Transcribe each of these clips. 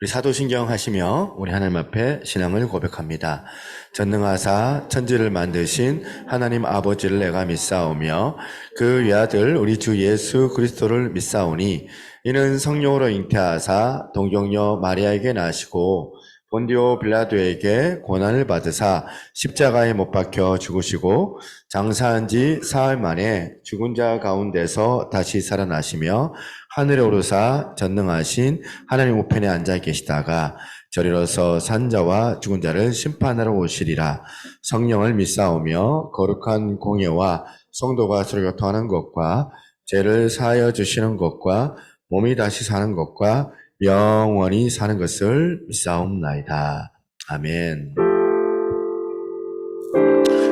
우리 사도신경 하시며 우리 하나님 앞에 신앙을 고백합니다. 전능하사 천지를 만드신 하나님 아버지를 내가 믿사오며 그 외아들 우리 주 예수 그리스도를 믿사오니 이는 성령으로 잉태하사 동정녀 마리아에게 나시고 본디오 빌라도에게 고난을 받으사 십자가에 못 박혀 죽으시고 장사한 지 사흘 만에 죽은 자 가운데서 다시 살아나시며 하늘에 오르사 전능하신 하나님 우편에 앉아 계시다가 저리로서 산 자와 죽은 자를 심판하러 오시리라. 성령을 믿사오며 거룩한 공예와 성도가 서로 교통하는 것과 죄를 사하여 주시는 것과 몸이 다시 사는 것과 영원히 사는 것을 믿사옵나이다. 아멘.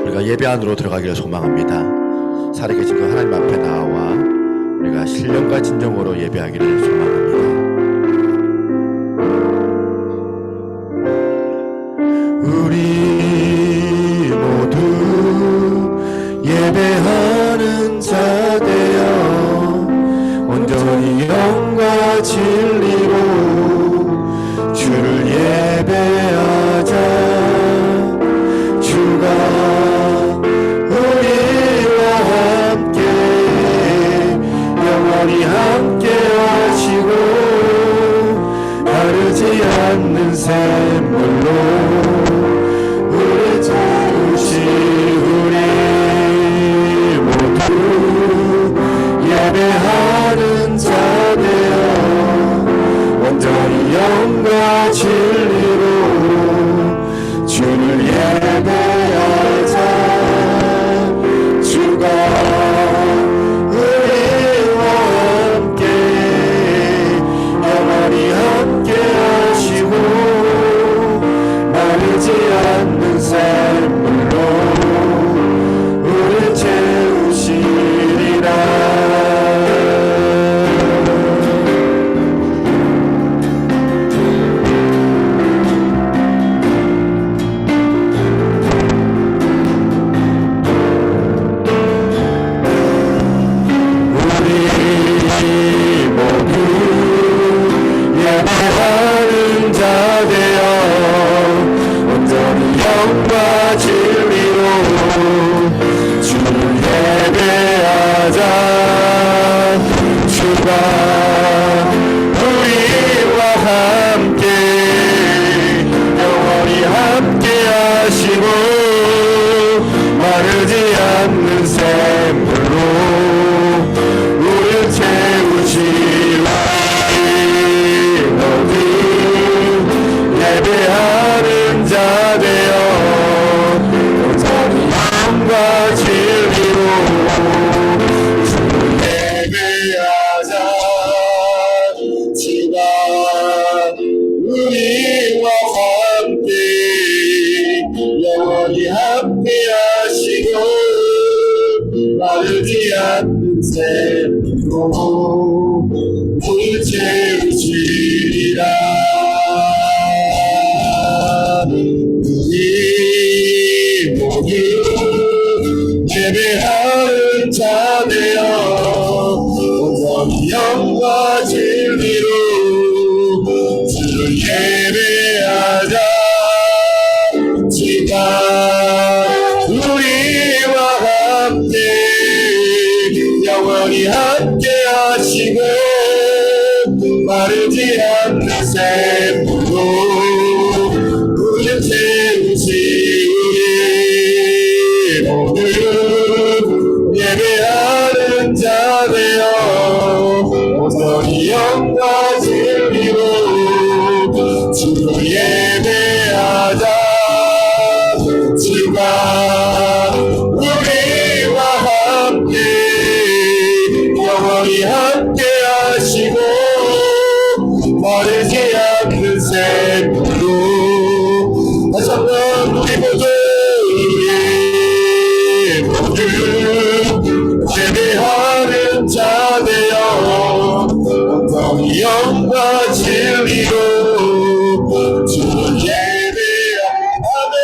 우리가 예배 안으로 들어가기를 소망합니다. 살아계신 그 하나님 앞에 나와 우리가 신령과 진정으로 예배하기를 소망합니다. 우리 모두 예배하는 자 되어 온전히 영과 진리로 주를 예배하자. 주가 우리와 함께 영원히 함께 하시고 마르지 않는 샘물로 우리 채우시. 우리 모두 예배하는 자 되어 온전히 영과 진리로 주를 예배하자. 주가 우리와 함께 영원히 함께 하시고 마르지 않는 샘물로 우리 채우시리라. 예배하는 자 되어 온전히 영과 진리로 주를 예배하자. 주가 우리와 함께 영원히 함께 하시고 마르지 않는 샘물로 우리를 채우시라. 예배하는 자 되어 온전히 영과 진리로 주를 예배하자. 주가 우리와 함께 영원히 함께 하시고 마르지 않는 샘물로 우리를 채우시리라. 우리 모두 예배하는 자 되어 온전히 영과 진리로 주를 예배하자. 주가 우리와 함께 영원히 함께 하시고 마르지 않는 샘물로 우리를 채우시리. 모두 예배하는 자 되어 온전히 영과 진리로 주를 예배하자. 주가 우리와 함께 영원히 함께 하시고 마르지 않는 샘물로 다시 한번 우리 모두 예배하는 자 되어 온전히 영과 진리로 주를 예배하네.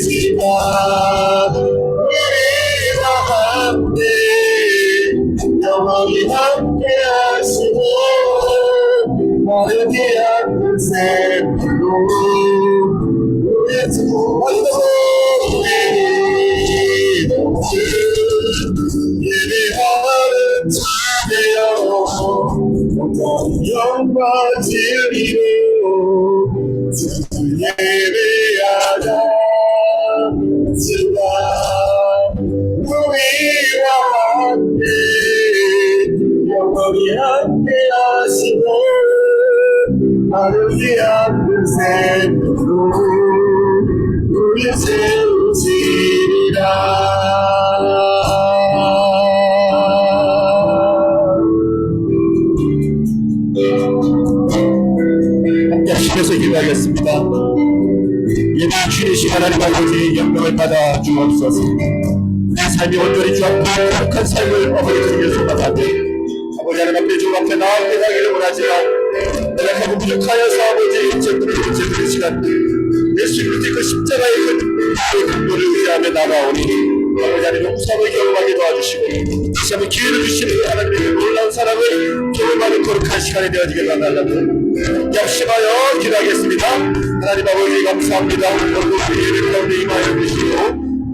주가 우리와 함께 영원히 함께 하시고 나를 위한 그 샘으로 예배하는 자되어 영광 진리로 주 예배하자 주가 우리와 함께 영원히 함께 하시고 나를 위한 그 샘으로 우리 세우시리라. 함께 하시면서 기도하겠습니다. 예배 주이신 하나님 아버지 영광을 받아 주옵소서. 내 삶이 온전히 주 앞에 거룩한 삶을 어머니 주님께 소망하되 아버지 하나님 앞에 주 앞에 나아가게 하기를 원하지만 내가 가고 부족하여서 아버지 제들의 시간 예수 그리스도의 그 십자가의 그 강도를 의지하며 나가오니 아버지 하나님 용서를 경험하게 도와주시고 다시 한번 기회를 주시는 하나님의 그 놀라운 사랑을 경험하는 거룩한 시간이 되어지길 바라고 약심하여 기도하겠습니다. 하나님 아버지 감사합니다. 오늘도 우리를 가운데 임하여 주시고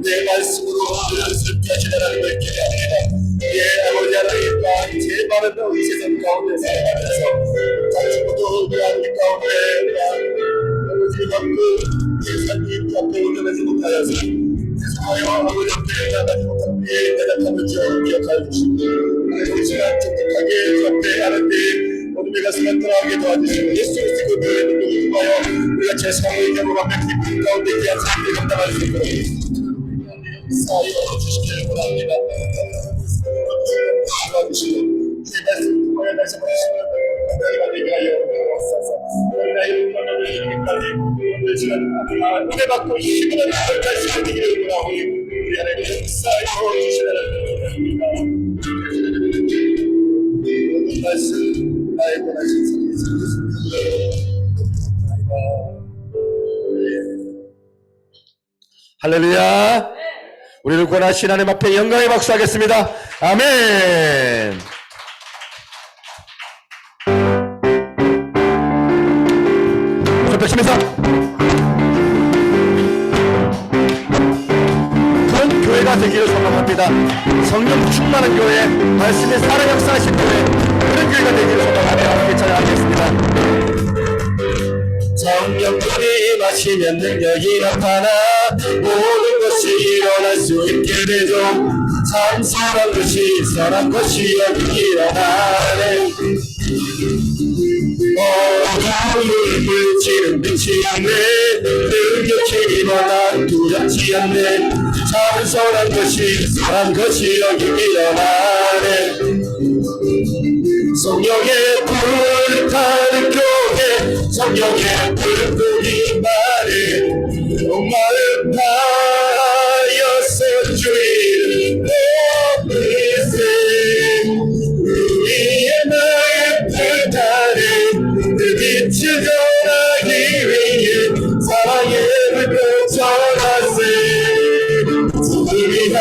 내 말씀으로 은혜롭게 하시는 하나님을 기대합니다. 예, 아버지 하나님과 제 바른 이 세상 가운데 살아가면서 자신도 대한 가운데 아버지 만큼 제 삶이 앞에 온전하지 못하여서 죄송하여 아버지 앞에 나가지 못한 때에 대답하는 줄 기억하여 주시고 이 시간 촉촉하게 주 앞에 하는데 어둠의 가슴을 떠나게 도와주시고 예수 그리스도 그 이름으로 통하여 우리가 제 삶의 경험하며 기쁨 가운데 귀한 삶을 감당할 수 있도록 사이어 주시기를 원합니다. 도와주시고 제 말씀을 통하여 다시 한번 하나님 되게 하여 주옵소서. 나의 편안을 이기까지 오늘 시간 은혜 받고 힘을 얻는 것까지 되기를 원하오니 우리 하나님 사이어 주시기를 원합니다. 모든 말씀 나의 권하신 성의 할렐루야. 우리를 권하신 하나님 앞에 영광의 박수 하겠습니다. 아멘. 손 펴시면서 그런 교회가 되기를 소망합니다. 성령 충만한 교회, 말씀의 살아 역사하신 교회, 그런 교회가 되기를 소망하며 함께 찬양하겠습니다. 성령들이 임하시면 능력이 나타나 모든 것이 일어날 수 있게 되죠. 참 선한 것이 선한 것이 여기 일어나네. 어둠을 물리치는 빛이 않네. 능력이 일어나 두렵지 않네. 참 선한 것이 여기 일어나네. 성령의 불을 타는 교회, 성령의 불을 끄기 말해 마음 다하여서 주의를 높이세. 우리의 마음 불타는 그 빛을 전하기 위해 사랑의 불을 전하세. 위한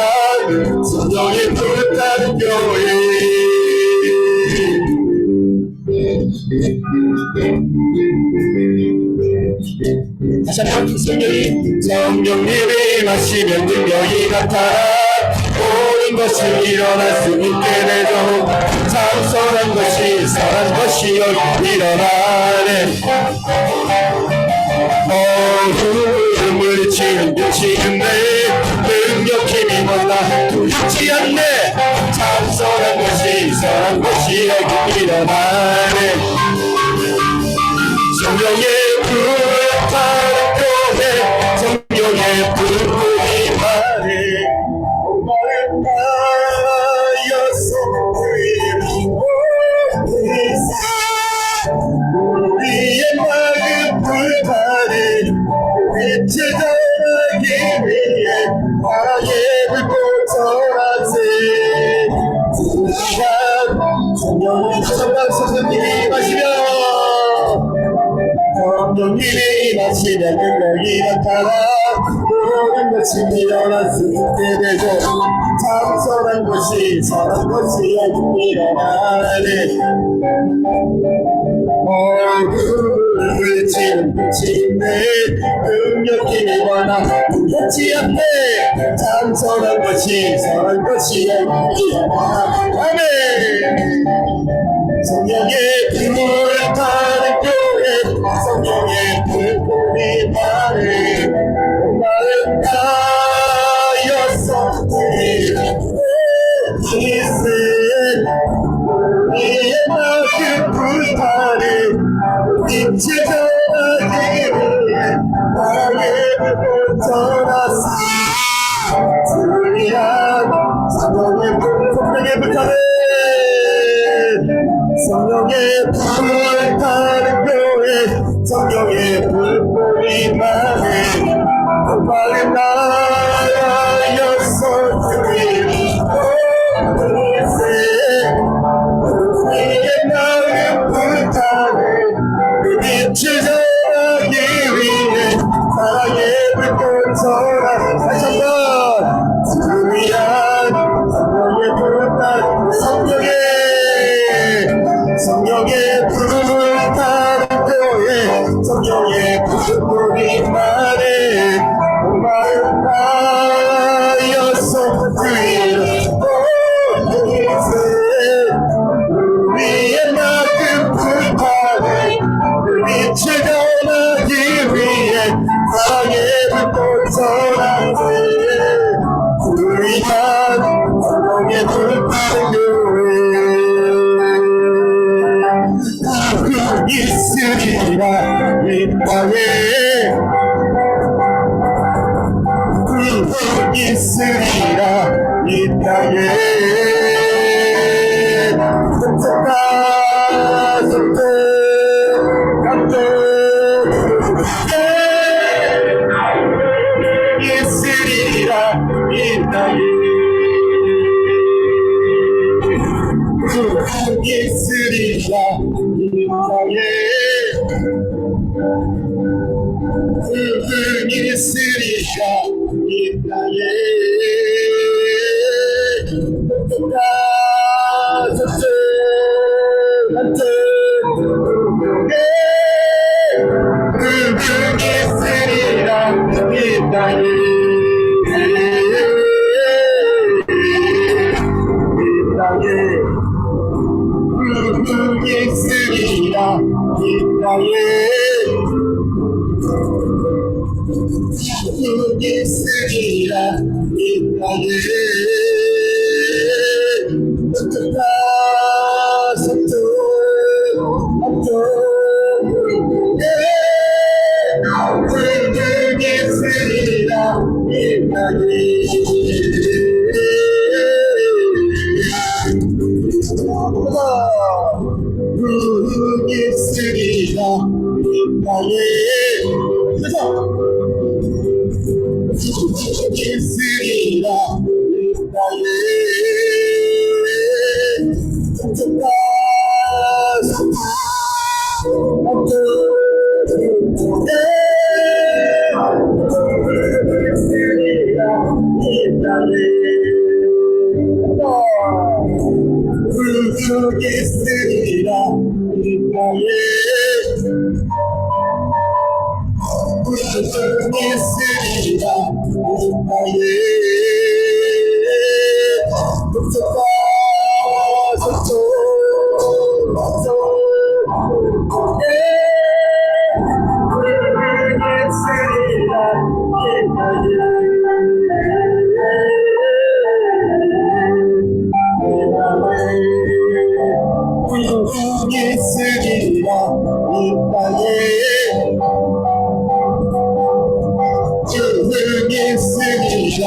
성령의 불타는 교회. 다시 한번 성령님이 마시면 능력이 나타나 모든 것이 일어날 수 있게 되죠. 참 선한 것이 선한 것이 여기 일어나네. 어둠을 물리치는 빛이 있네. 능력 힘이 만나 두렵지 않네. 참 선한 것이 여기 일어나네. 성령의 불을 타는 교회, 성령의 불을 끄기 말해 마음 다하여서 우리의 마음 불타는 빛을 전하기 위해 사랑의 불꽃 전하세. 성령의 다정한 성령님이 마시며 성령님이 마시면 능력이 나타나 모든 것이 일어날 수 있게 되죠. 참 선한 것이 여기 일어나네. 어둠을 침침해 능력이 많아 그렇지 않네 참 선한 것이 선한 것이 아멘 성령의 불을 타는 교회 성령의 불꽃이 나를 마음 다였어 우리의 마음 불타는 빛을 전하기 위해 나의 불을 전하시 주리한 성령의 불타는 성령의 불을 타는 교회 성령의 불꽃이 나는 마음 나였어 우리의 마음 불타는 그 빛을 전하기 위해 사랑의 불꽃 전하 다시 한번 위한 성령의 불타는 성령의 불타는 교회 성령의 불꽃이 나를 마음 다였어 우리의 마음 불타는 그 빛을 전하기 위해 사랑의 불꽃 전하세 우리만 성령의 불타는 교회 있으리라 이 땅에 있으리라 이 땅에 있으리라 이 땅에 있으리라 이 땅에 있으리라 이 땅에 있으리라 이 땅에 있으리라 이 땅에 있으리라 이 땅에 있으리라 이 있으리라 이 땅에 있으리라 이 있으리라 이 땅에 있으리라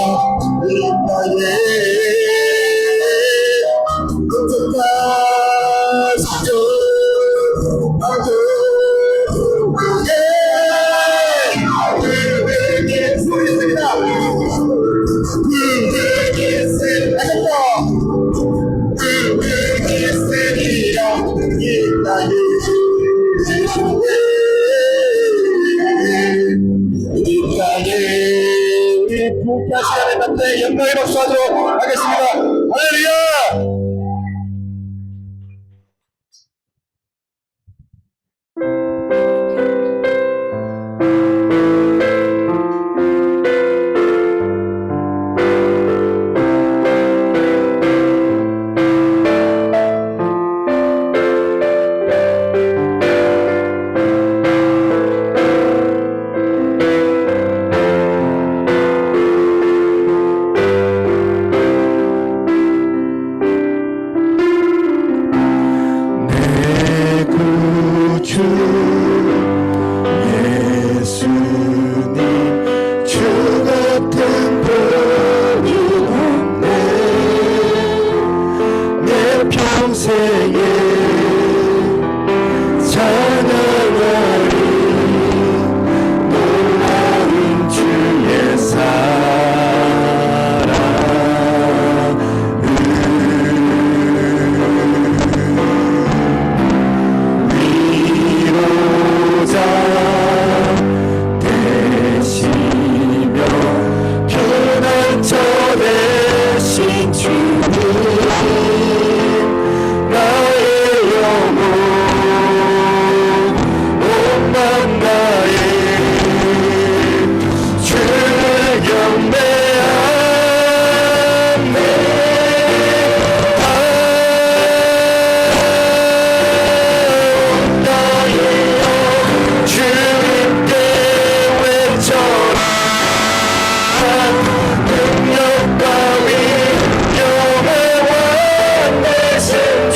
이 시간에 맞대 영광의 박수하도록 하겠습니다. 할렐루야! 평생에 찬양하리 놀라운 주의 사랑을 위로자 되시며 피난처 되신 주님 나의 영혼 온만 나의 주를 경배하네 나의 영혼 주님께 외쳐라 능력 따위 영예와 되신 주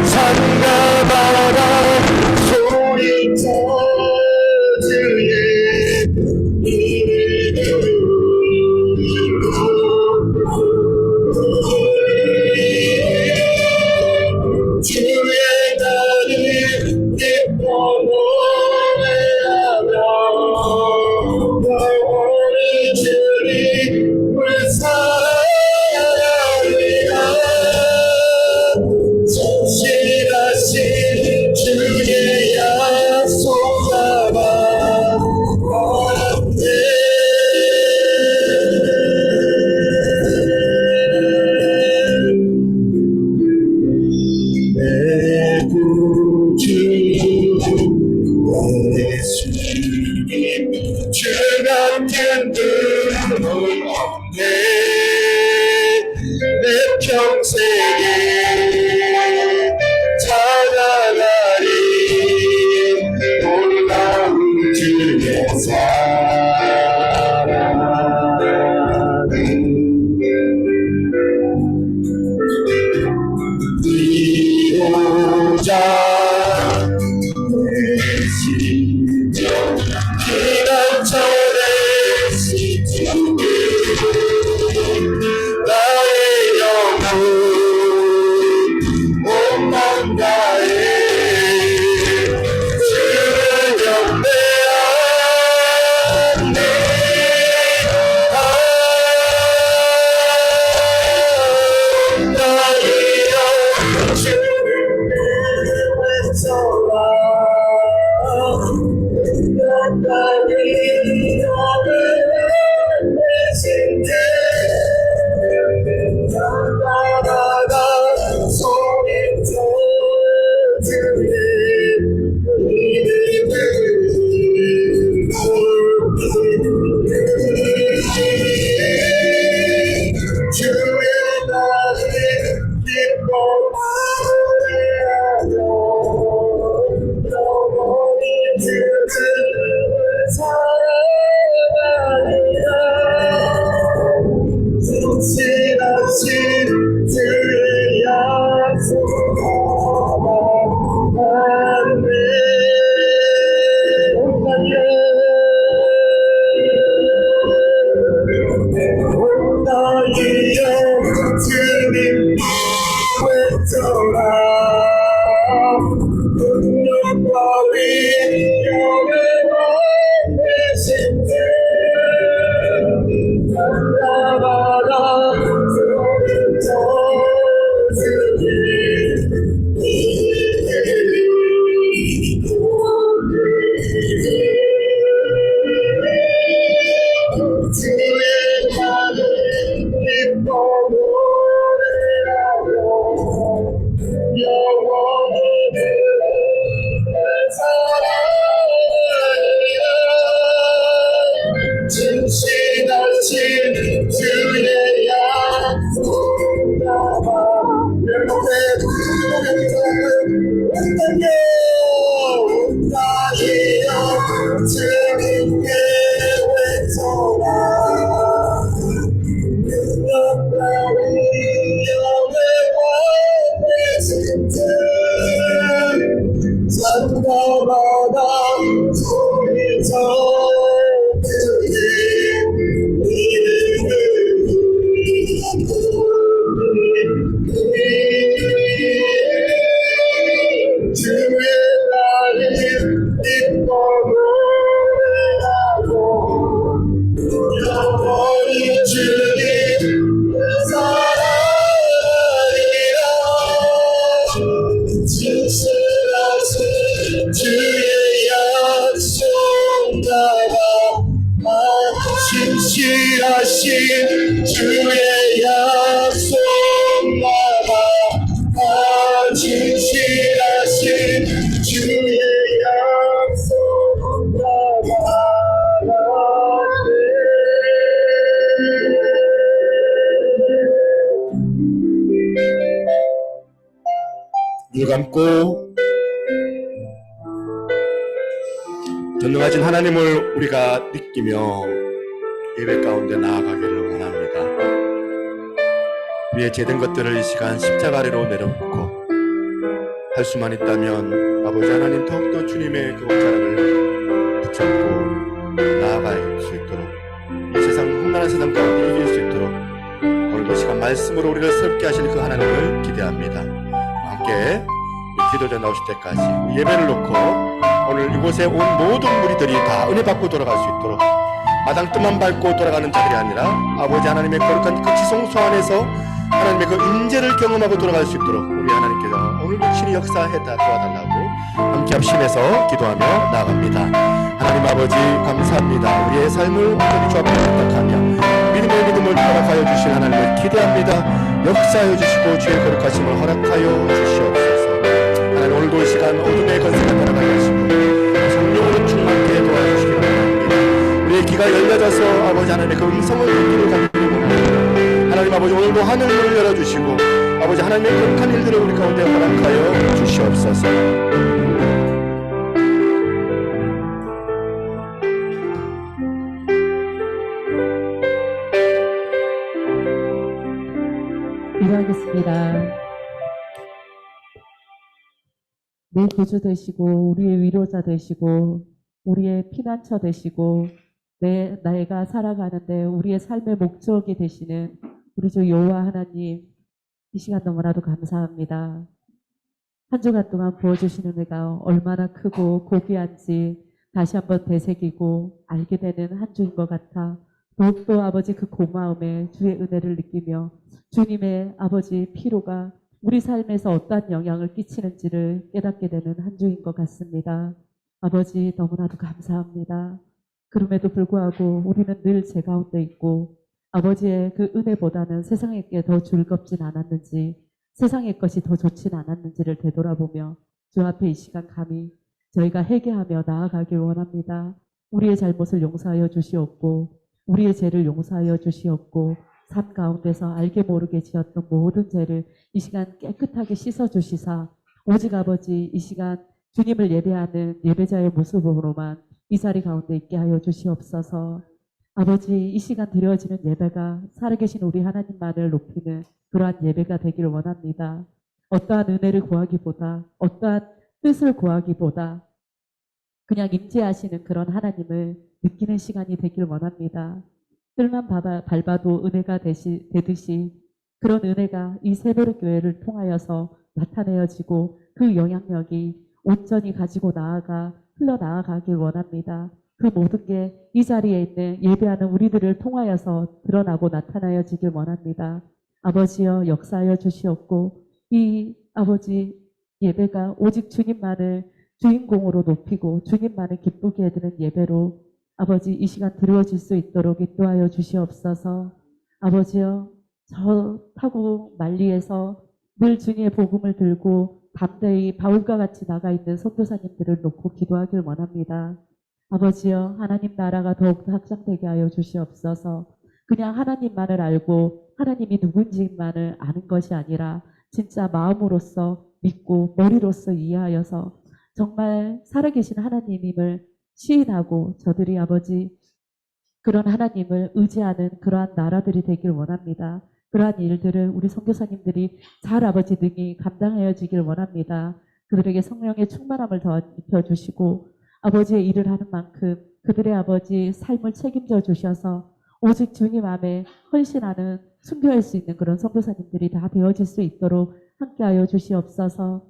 산과 바다 소리쳐 주의 주의 날을 기뻐 노래하며 영원히 주님을 사랑하리라 진실하신 주의 약속 잡아 내 구주 예수님 주 같은 분은 없네 내 평생에 찬양하리 놀라운 주의 사랑을 위로자 되시며 피난처 되신 주님 나의 영혼 온만 나의 주를 경배하네 나의 영혼 주를 외쳐라 능력 따위 영예와 되신 주 나가다가 소리쳐 주의 이름을 주의 날을 기뻐 노래하며 영원히 주를 사랑하리라 진실하신 주의 약속 받아가네 나의 영혼 주님 외쳐라 능력 따위 영예와 되신 주 산다바다 소리쳐 주님 주의 날을 기뻐 노래하며 영원히 주를 사랑하리라 진실하신 주의 약속 담아 영혼의 나의 영혼 주님께 외쳐라 능력 따위 영예와 되신 주 산과 바다 소리쳐 주의 이름을 눈 감고 전능하신 하나님을 우리가 느끼며 예배 가운데 나아가기를 원합니다. 우리의 죄된 것들을 이 시간 십자가 아래로 내려놓고 할 수만 있다면 아버지 하나님 더욱더 주님의 그 옷자락을 붙잡고 나아갈 수 있도록 이 세상 험난한 세상 가운데 이길 수 있도록 오늘도 시간 말씀으로 우리를 새롭게 하실 그 하나님을 기대합니다. 함께 기도자 나오실 때까지 예배를 놓고 오늘 이곳에 온 모든 무리들이 다 은혜 받고 돌아갈 수 있도록 마당 뜰만 밟고 돌아가는 자들이 아니라 아버지 하나님의 거룩한 그 지성소 안에서 하나님의 그 임재를 경험하고 돌아갈 수 있도록 우리 하나님께서 오늘도 친히 역사해 도와달라고 함께 합심해서 기도하며 나아갑니다. 하나님 아버지 감사합니다. 우리의 삶을 온전히 주 앞에 부탁하며 믿음의 믿음을 허락하여 주신 하나님을 기대합니다. 역사하여 주시고 주의 거룩하심을 허락하여 주시옵소서. 하나님 오늘도 이 시간 어둠의 권세가 떠나가게 하시고 성령으로 충만케 도와주시기 바랍니다. 우리의 귀가 열려져서 아버지 하나님의 그 음성을 듣기를 간절히 원합니다. 하나님 아버지 오늘도 하늘문을 열어주시고 아버지 하나님의 거룩한 일들을 우리 가운데 허락하여 주시옵소서. 기도하겠습니다. 내 구주 되시고 우리의 위로자 되시고 우리의 피난처 되시고 내가 살아가는데 우리의 삶의 목적이 되시는 우리 주 여호와 하나님, 이 시간 너무나도 감사합니다. 한 주간 동안 부어주신 은혜가 얼마나 크고 고귀한지 다시 한번 되새기고 알게 되는 한 주인 것 같아 더욱더 아버지 그 고마움에 주의 은혜를 느끼며 주님의 아버지 피로가 우리 삶에서 어떠한 영향을 끼치는지를 깨닫게 되는 한 주인 것 같습니다. 아버지 너무나도 감사합니다. 그럼에도 불구하고 우리는 늘 제 가운데 있고 아버지의 그 은혜보다는 세상의 게 더 즐겁진 않았는지 세상의 것이 더 좋진 않았는지를 되돌아보며 주 앞에 이 시간 감히 저희가 회개하며 나아가길 원합니다. 우리의 잘못을 용서하여 주시옵고 우리의 죄를 용서하여 주시옵고 삶 가운데서 알게 모르게 지었던 모든 죄를 이 시간 깨끗하게 씻어주시사 오직 아버지 이 시간 주님을 예배하는 예배자의 모습으로만 이 자리 가운데 있게 하여 주시옵소서. 아버지 이 시간 드려지는 예배가 살아계신 우리 하나님만을 높이는 그러한 예배가 되기를 원합니다. 어떠한 은혜를 구하기보다 어떠한 뜻을 구하기보다 그냥 임재하시는 그런 하나님을 느끼는 시간이 되길 원합니다. 뜰만 밟아도 은혜가 되듯이 그런 은혜가 이 새벽의 교회를 통하여서 나타내어지고 그 영향력이 온전히 가지고 흘러나아가길 원합니다. 그 모든 게 이 자리에 있는 예배하는 우리들을 통하여서 드러나고 나타나여지길 원합니다. 아버지여 역사하여 주시옵고 이 아버지 예배가 오직 주님만을 주인공으로 높이고 주님만을 기쁘게 해드리는 예배로 아버지 이 시간 드려질 수 있도록 인도하여 주시옵소서. 아버지여 저 타고 만리에서 늘 주님의 복음을 들고 담대히 바울과 같이 나가 있는 선교사님들을 놓고 기도하길 원합니다. 아버지여 하나님 나라가 더욱더 확장되게 하여 주시옵소서. 그냥 하나님만을 알고 하나님이 누군지만을 아는 것이 아니라 진짜 마음으로서 믿고 머리로서 이해하여서 정말 살아계신 하나님임을 시인하고 저들이 아버지 그런 하나님을 의지하는 그러한 나라들이 되길 원합니다. 그러한 일들을 우리 선교사님들이 잘 아버지 등이 감당하여지길 원합니다. 그들에게 성령의 충만함을 더 입혀주시고 아버지의 일을 하는 만큼 그들의 아버지 삶을 책임져 주셔서 오직 주님 안에 헌신하는 순교할 수 있는 그런 선교사님들이 다 되어질 수 있도록 함께하여 주시옵소서.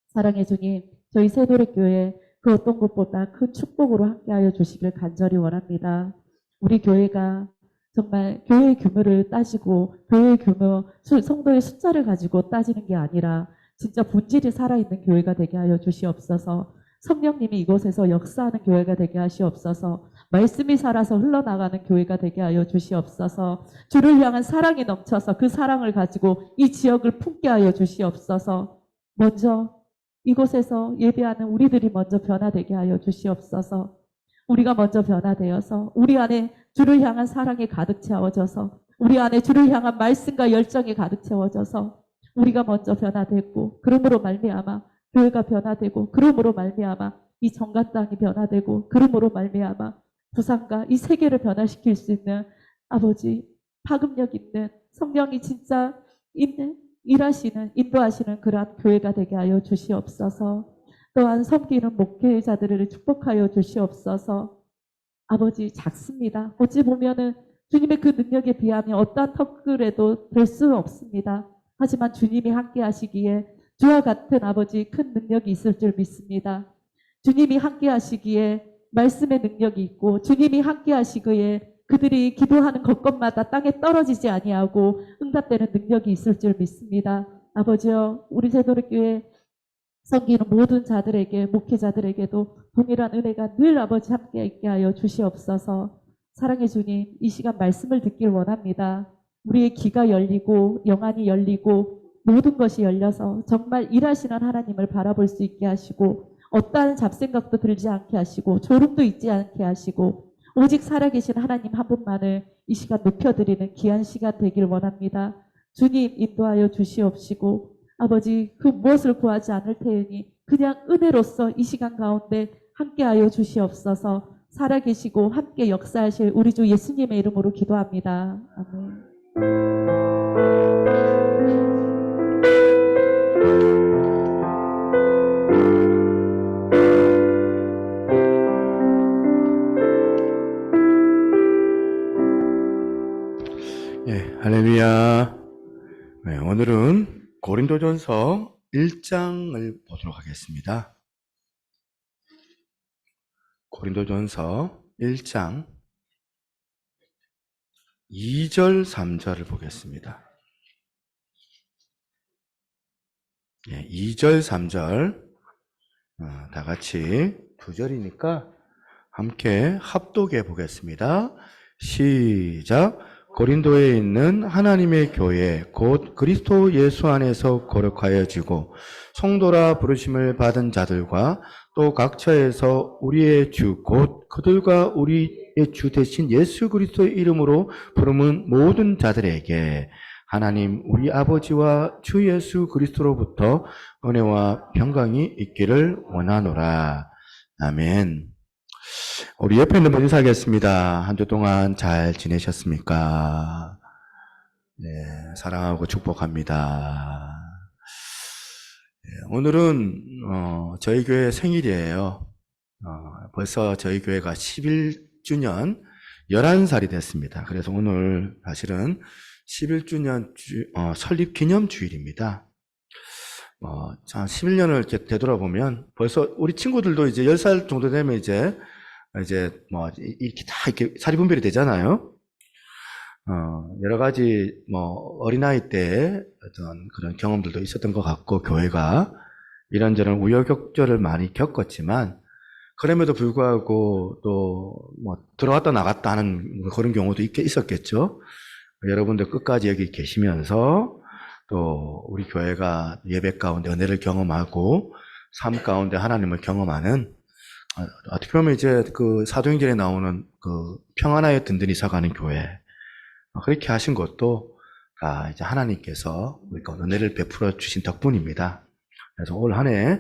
사랑의 주님, 저희 새도래교회 그 어떤 것보다 큰 축복으로 함께하여 주시길 간절히 원합니다. 우리 교회가 정말 교회의 규모를 따지고 교회의 규모, 성도의 숫자를 가지고 따지는 게 아니라 진짜 본질이 살아있는 교회가 되게 하여 주시옵소서. 성령님이 이곳에서 역사하는 교회가 되게 하시옵소서. 말씀이 살아서 흘러나가는 교회가 되게 하여 주시옵소서. 주를 향한 사랑이 넘쳐서 그 사랑을 가지고 이 지역을 품게 하여 주시옵소서. 먼저 이곳에서 예배하는 우리들이 먼저 변화되게 하여 주시옵소서. 우리가 먼저 변화되어서 우리 안에 주를 향한 사랑이 가득 채워져서 우리 안에 주를 향한 말씀과 열정이 가득 채워져서 우리가 먼저 변화되고 그러므로 말미암아 교회가 변화되고 그러므로 말미암아 이 정가 땅이 변화되고 그러므로 말미암아 부산과 이 세계를 변화시킬 수 있는 아버지 파급력 있는 성령이 진짜 있는 일하시는 인도하시는 그러한 교회가 되게 하여 주시옵소서. 또한 섬기는 목회자들을 축복하여 주시옵소서. 아버지 작습니다. 어찌 보면은 주님의 그 능력에 비하면 어떠한 턱걸에도 될 수 없습니다. 하지만 주님이 함께 하시기에 주와 같은 아버지 큰 능력이 있을 줄 믿습니다. 주님이 함께 하시기에 말씀의 능력이 있고 주님이 함께 하시기에 그들이 기도하는 것것마다 땅에 떨어지지 아니하고 응답되는 능력이 있을 줄 믿습니다. 아버지여 우리 새도록교회 섬기는 모든 자들에게 목회자들에게도 동일한 은혜가 늘 아버지 함께 있게 하여 주시옵소서. 사랑의 주님 이 시간 말씀을 듣길 원합니다. 우리의 귀가 열리고 영안이 열리고 모든 것이 열려서 정말 일하시는 하나님을 바라볼 수 있게 하시고 어떠한 잡생각도 들지 않게 하시고 졸음도 있지 않게 하시고 오직 살아계신 하나님 한 분만을 이 시간 높여드리는 귀한 시간 되길 원합니다. 주님 인도하여 주시옵시고 아버지 그 무엇을 구하지 않을 테니 그냥 은혜로서 이 시간 가운데 함께하여 주시옵소서. 살아계시고 함께 역사하실 우리 주 예수님의 이름으로 기도합니다. 아멘. 예, 할렐루야. 네, 오늘은 고린도전서 1장을 보도록 하겠습니다. 고린도전서 1장 2절, 3절을 보겠습니다. 예, 2절, 3절 다 같이 두 절이니까 함께 합독해 보겠습니다. 시작. 고린도에 있는 하나님의 교회 곧 그리스도 예수 안에서 거룩하여지고 성도라 부르심을 받은 자들과 또 각처에서 우리의 주 곧 그들과 우리의 주 대신 예수 그리스도의 이름으로 부르는 모든 자들에게 하나님 우리 아버지와 주 예수 그리스도로부터 은혜와 평강이 있기를 원하노라. 아멘. 우리 옆에 있는 분 인사하겠습니다. 한 주 동안 잘 지내셨습니까? 네, 사랑하고 축복합니다. 네, 오늘은 저희 교회 생일이에요. 벌써 저희 교회가 11주년 11살이 됐습니다. 그래서 오늘 사실은 11주년 설립 기념 주일입니다. 한 11년을 이렇게 되돌아보면 벌써 우리 친구들도 이제 10살 정도 되면 이제 이렇게 다 이렇게 사리분별이 되잖아요. 여러 가지 어린아이 때 어떤 그런 경험들도 있었던 것 같고 교회가 이런저런 우여곡절을 많이 겪었지만 그럼에도 불구하고 또 들어갔다 나갔다 하는 그런 경우도 있었겠죠. 여러분들 끝까지 여기 계시면서 또 우리 교회가 예배 가운데 은혜를 경험하고 삶 가운데 하나님을 경험하는 어떻게 보면 이제 그 사도행전에 나오는 그 평안하여 든든히 서가는 교회 그렇게 하신 것도 다 이제 하나님께서 우리가 은혜를 베풀어 주신 덕분입니다. 그래서 올 한 해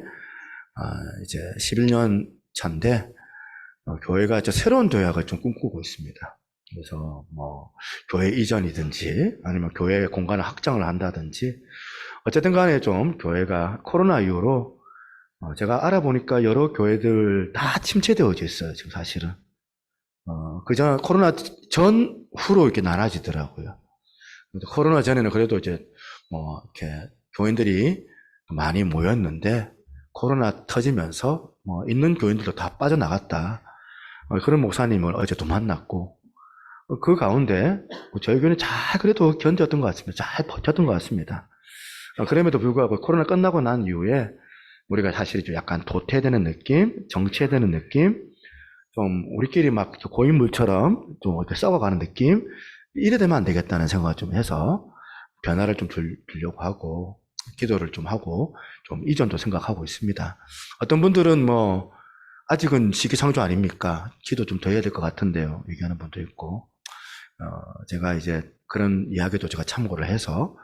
이제 11년 차인데 교회가 이제 새로운 도약을 좀 꿈꾸고 있습니다. 그래서 교회 이전이든지 아니면 교회 공간을 확장을 한다든지 어쨌든 간에 좀 교회가 코로나 이후로 제가 알아보니까 여러 교회들 다 침체되어져 있어요, 지금 사실은. 그전 코로나 전후로 이렇게 나눠지더라고요. 코로나 전에는 그래도 이제 이렇게 교인들이 많이 모였는데 코로나 터지면서 있는 교인들도 다 빠져나갔다. 그런 목사님을 어제도 만났고 그 가운데 저희 교회는 잘 그래도 견뎠던 것 같습니다. 잘 버텼던 것 같습니다. 그럼에도 불구하고 코로나 끝나고 난 이후에 우리가 사실 좀 약간 도태되는 느낌, 정체되는 느낌, 좀 우리끼리 막 고인물처럼 좀 이렇게 썩어가는 느낌, 이래 되면 안 되겠다는 생각을 좀 해서 변화를 좀 주려고 하고 기도를 좀 하고 좀 이전도 생각하고 있습니다. 어떤 분들은 아직은 시기상조 아닙니까? 기도 좀 더 해야 될 것 같은데요. 얘기하는 분도 있고. 제가 이제 그런 이야기도 제가 참고를 해서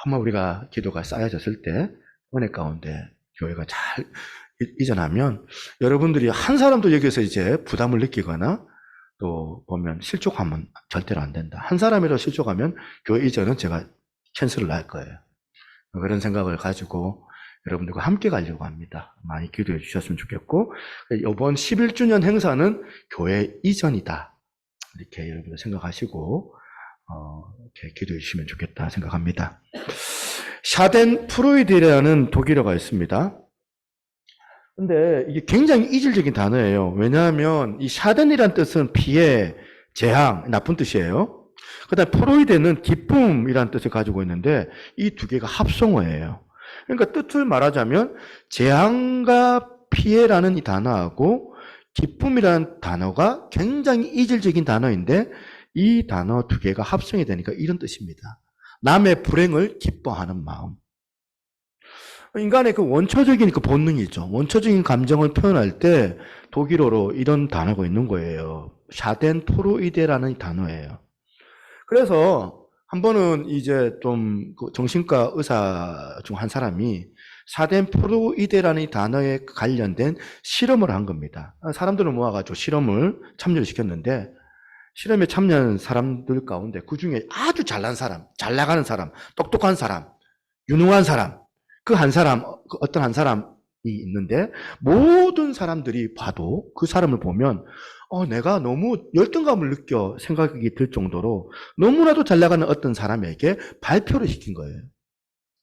정말 우리가 기도가 쌓여졌을 때 은혜 가운데 교회가 잘 이전하면 여러분들이 한 사람도 여기서 이제 부담을 느끼거나 또 보면 실족하면 절대로 안 된다. 한 사람이라도 실족하면 교회 이전은 제가 캔슬을 할 거예요. 그런 생각을 가지고 여러분들과 함께 가려고 합니다. 많이 기도해 주셨으면 좋겠고, 이번 11주년 행사는 교회 이전이다. 이렇게 여러분들 생각하시고, 이렇게 기도해 주시면 좋겠다 생각합니다. 샤덴 프로이드라는 독일어가 있습니다. 근데 이게 굉장히 이질적인 단어예요. 왜냐하면 이 샤덴이란 뜻은 피해, 재앙, 나쁜 뜻이에요. 그 다음에 프로이드는 기쁨이란 뜻을 가지고 있는데 이 두 개가 합성어예요. 그러니까 뜻을 말하자면 재앙과 피해라는 이 단어하고 기쁨이라는 단어가 굉장히 이질적인 단어인데 이 단어 두 개가 합성이 되니까 이런 뜻입니다. 남의 불행을 기뻐하는 마음. 인간의 그 원초적인 그 본능이죠. 원초적인 감정을 표현할 때 독일어로 이런 단어가 있는 거예요. 샤덴프로이데라는 단어예요. 그래서 한 번은 이제 좀 정신과 의사 중 한 사람이 샤덴프로이데라는 단어에 관련된 실험을 한 겁니다. 사람들을 모아가지고 실험을 참여를 시켰는데 실험에 참여한 사람들 가운데 그 중에 아주 잘난 사람, 잘 나가는 사람, 똑똑한 사람, 유능한 사람, 그 한 사람, 어떤 한 사람이 있는데 모든 사람들이 봐도 그 사람을 보면 내가 너무 열등감을 느껴 생각이 들 정도로 너무나도 잘 나가는 어떤 사람에게 발표를 시킨 거예요.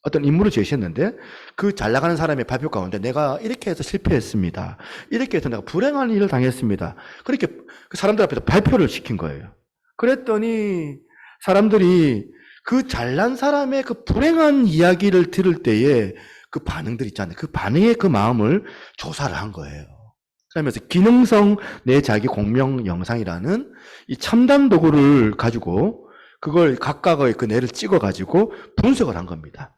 어떤 인물을 제시했는데 그 잘 나가는 사람의 발표 가운데 내가 이렇게 해서 실패했습니다. 이렇게 해서 내가 불행한 일을 당했습니다. 그렇게 그 사람들 앞에서 발표를 시킨 거예요. 그랬더니 사람들이 그 잘난 사람의 그 불행한 이야기를 들을 때에 그 반응들 있잖아요. 그 반응의 그 마음을 조사를 한 거예요. 그러면서 기능성 내 자기 공명 영상이라는 이 첨단 도구를 가지고 그걸 각각의 그 뇌를 찍어가지고 분석을 한 겁니다.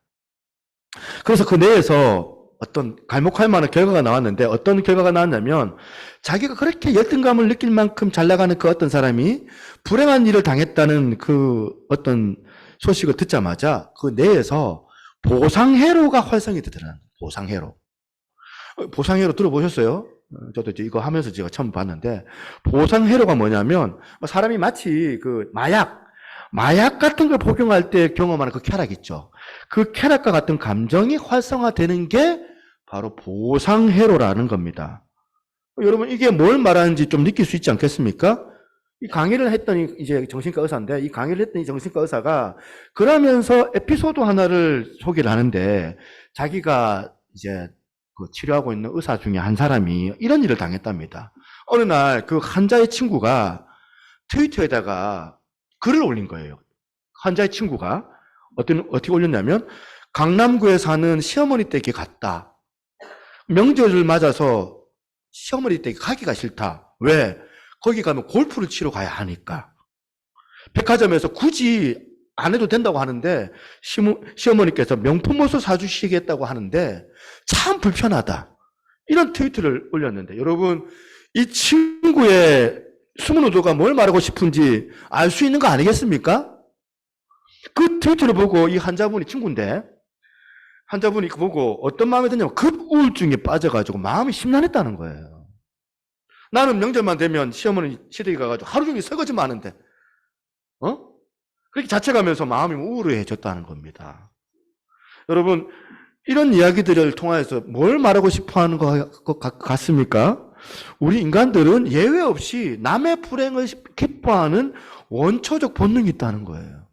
그래서 그 뇌에서 어떤 갈목할 만한 결과가 나왔는데 어떤 결과가 나왔냐면 자기가 그렇게 열등감을 느낄 만큼 잘 나가는 그 어떤 사람이 불행한 일을 당했다는 그 어떤 소식을 듣자마자 그 뇌에서 보상회로가 활성이 되더라고요. 보상회로. 보상회로 들어보셨어요? 저도 이거 하면서 제가 처음 봤는데 보상회로가 뭐냐면 사람이 마치 그 마약 같은 걸 복용할 때 경험하는 그 쾌락 있죠. 그 쾌락과 같은 감정이 활성화되는 게 바로 보상회로라는 겁니다. 여러분 이게 뭘 말하는지 좀 느낄 수 있지 않겠습니까? 이 강의를 했더니 이제 정신과 의사인데 이 강의를 했더니 정신과 의사가 그러면서 에피소드 하나를 소개를 하는데 자기가 이제 그 치료하고 있는 의사 중에 한 사람이 이런 일을 당했답니다. 어느 날 그 환자의 친구가 트위터에다가 글을 올린 거예요. 환자의 친구가 어떻게 올렸냐면 강남구에 사는 시어머니 댁에 갔다. 명절을 맞아서 시어머니 댁에 가기가 싫다. 왜? 거기 가면 골프를 치러 가야 하니까. 백화점에서 굳이 안 해도 된다고 하는데 시어머니께서 명품 옷을 사주시겠다고 하는데 참 불편하다. 이런 트위터를 올렸는데 여러분 이 친구의 숨은 의도가 뭘 말하고 싶은지 알 수 있는 거 아니겠습니까? 그 트위터를 보고 이 환자분이 친구인데 환자분이 그거 보고 어떤 마음이 드냐면 급우울증에 빠져가지고 마음이 심란했다는 거예요. 나는 명절만 되면 시어머니 시댁에 가가지고 하루 종일 설거지만 하는데 그렇게 자책하면서 마음이 우울해졌다는 겁니다. 여러분 이런 이야기들을 통해서 뭘 말하고 싶어하는 것 같습니까? 우리 인간들은 예외 없이 남의 불행을 기뻐하는 원초적 본능이 있다는 거예요.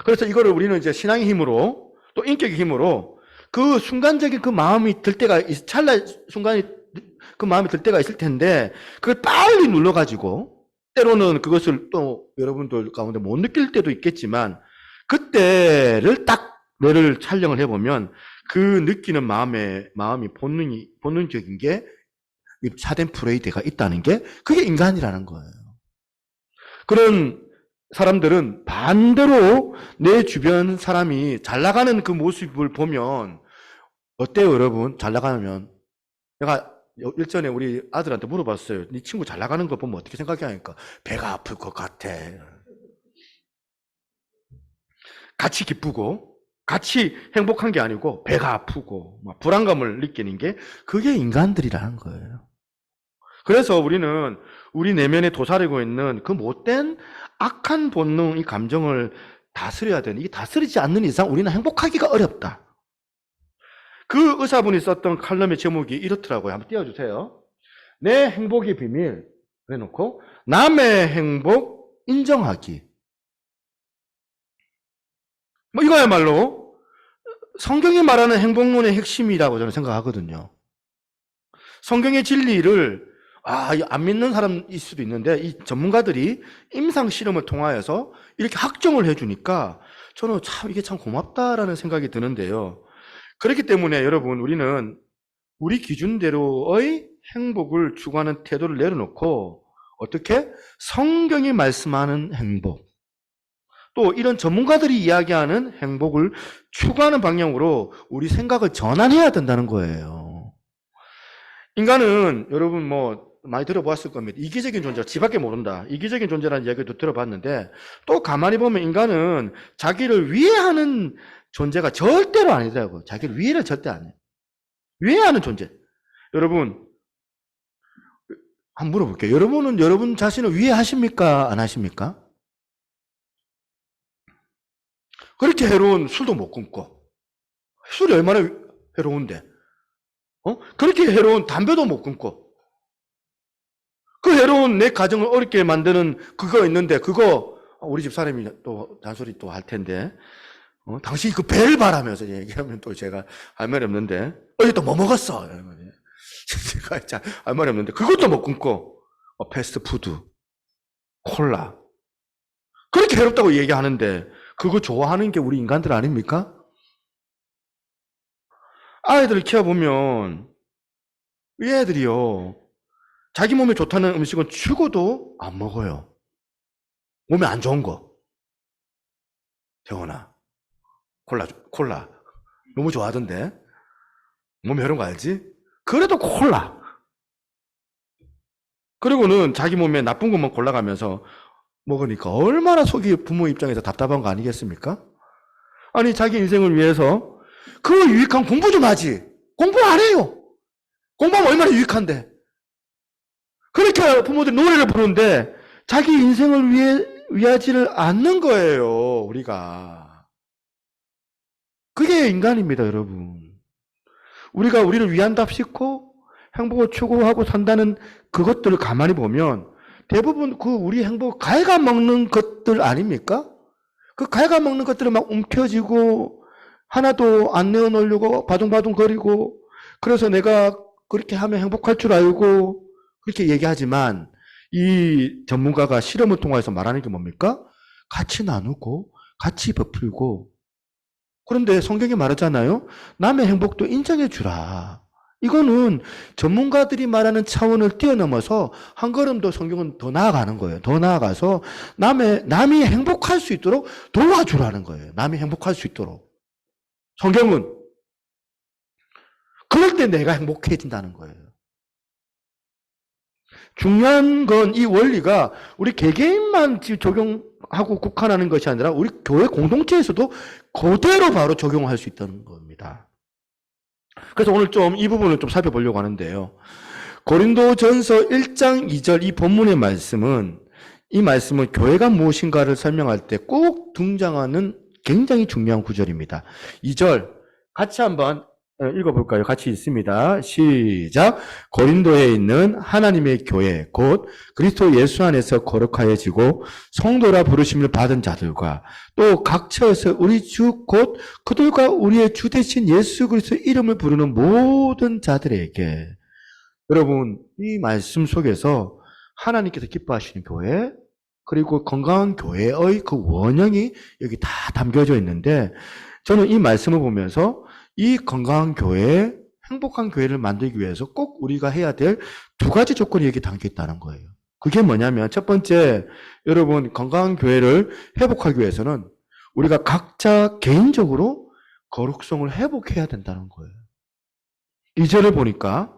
그래서 이거를 우리는 이제 신앙의 힘으로 또 인격의 힘으로 그 순간적인 그 마음이 들 때가 찰나 순간이 그 마음이 들 때가 있을 텐데 그걸 빨리 눌러가지고 때로는 그것을 또 여러분들 가운데 못 느낄 때도 있겠지만 그때를 딱 뇌를 촬영을 해보면 그 느끼는 마음이 본능적인 게 샤덴프로이데가 있다는 게 그게 인간이라는 거예요. 그런 사람들은 반대로 내 주변 사람이 잘 나가는 그 모습을 보면 어때요, 여러분? 잘 나가면 내가 일전에 우리 아들한테 물어봤어요. 네 친구 잘 나가는 거 보면 어떻게 생각해? 하니까 배가 아플 것 같아. 같이 기쁘고 같이 행복한 게 아니고 배가 아프고 막 불안감을 느끼는 게 그게 인간들이라는 거예요. 그래서 우리는 우리 내면에 도사리고 있는 그 못된 악한 본능, 이 감정을 다스려야 되는, 이게 다스리지 않는 이상 우리는 행복하기가 어렵다. 그 의사분이 썼던 칼럼의 제목이 이렇더라고요. 한번 띄워주세요. 내 행복의 비밀 그래놓고 남의 행복 인정하기. 뭐 이거야말로 성경이 말하는 행복론의 핵심이라고 저는 생각하거든요. 성경의 진리를 안 믿는 사람일 수도 있는데 이 전문가들이 임상 실험을 통하여서 이렇게 확정을 해주니까 저는 참 이게 참 고맙다라는 생각이 드는데요. 그렇기 때문에 여러분 우리는 우리 기준대로의 행복을 추구하는 태도를 내려놓고 어떻게? 성경이 말씀하는 행복 또 이런 전문가들이 이야기하는 행복을 추구하는 방향으로 우리 생각을 전환해야 된다는 거예요. 인간은 여러분 뭐 많이 들어보았을 겁니다. 이기적인 존재, 지밖에 모른다. 이기적인 존재라는 이야기도 들어봤는데 또 가만히 보면 인간은 자기를 위해하는 존재가 절대로 아니더라고요. 자기를 위해를 절대 안 해요. 위해하는 존재. 여러분 한번 물어볼게요. 여러분은 여러분 자신을 위해하십니까? 안 하십니까? 그렇게 해로운 술도 못 끊고 술이 얼마나 해로운데 그렇게 해로운 담배도 못 끊고 그 해로운 내 가정을 어렵게 만드는 그거 있는데 그거 우리 집 사람이 또 잔소리 또 할 텐데 당신이 그 배를 바라면서 얘기하면 또 제가 할 말이 없는데 어제 또 뭐 먹었어? 제가 할 말이 없는데 그것도 못 끊고 패스트푸드 콜라 그렇게 해롭다고 얘기하는데 그거 좋아하는 게 우리 인간들 아닙니까? 아이들을 키워보면 이 애들이요 자기 몸에 좋다는 음식은 죽어도 안 먹어요. 몸에 안 좋은 거. 태원아 콜라 너무 좋아하던데 몸에 해로운 거 알지? 그래도 콜라. 그리고는 자기 몸에 나쁜 것만 골라가면서 먹으니까 얼마나 속이 부모 입장에서 답답한 거 아니겠습니까? 아니 자기 인생을 위해서 그 유익한 공부 좀 하지. 공부 안 해요. 공부하면 얼마나 유익한데. 그렇게 부모들이 노래를 부르는데 자기 인생을 위하지를 않는 거예요. 우리가. 그게 인간입니다, 여러분. 우리가 우리를 위한답시고 행복을 추구하고 산다는 그것들을 가만히 보면 대부분 그 우리 행복 갉아먹는 것들 아닙니까? 그 갉아먹는 것들을 막 움켜쥐고 하나도 안 내어놓으려고 바둥바둥 거리고 그래서 내가 그렇게 하면 행복할 줄 알고 그렇게 얘기하지만 이 전문가가 실험을 통해서 말하는 게 뭡니까? 같이 나누고 같이 베풀고 그런데 성경이 말하잖아요. 남의 행복도 인정해 주라. 이거는 전문가들이 말하는 차원을 뛰어넘어서 한 걸음 더 성경은 더 나아가는 거예요. 더 나아가서 남이 행복할 수 있도록 도와주라는 거예요. 남이 행복할 수 있도록. 성경은 그럴 때 내가 행복해진다는 거예요. 중요한 건 이 원리가 우리 개개인만 적용하고 국한하는 것이 아니라 우리 교회 공동체에서도 그대로 바로 적용할 수 있다는 겁니다. 그래서 오늘 좀 이 부분을 좀 살펴보려고 하는데요. 고린도전서 1장 2절 이 본문의 말씀은 이 말씀은 교회가 무엇인가를 설명할 때 꼭 등장하는 굉장히 중요한 구절입니다. 2절 같이 한번 읽어볼까요? 같이 있습니다. 시작. 고린도에 있는 하나님의 교회 곧 그리스도 예수 안에서 거룩하여지고 성도라 부르심을 받은 자들과 또 각처에서 우리 주 곧 그들과 우리의 주 되신 예수 그리스도 이름을 부르는 모든 자들에게 여러분 이 말씀 속에서 하나님께서 기뻐하시는 교회 그리고 건강한 교회의 그 원형이 여기 다 담겨져 있는데 저는 이 말씀을 보면서 이 건강한 교회, 행복한 교회를 만들기 위해서 꼭 우리가 해야 될 두 가지 조건이 여기 담겨 있다는 거예요. 그게 뭐냐면 첫 번째, 여러분 건강한 교회를 회복하기 위해서는 우리가 각자 개인적으로 거룩성을 회복해야 된다는 거예요. 2절을 보니까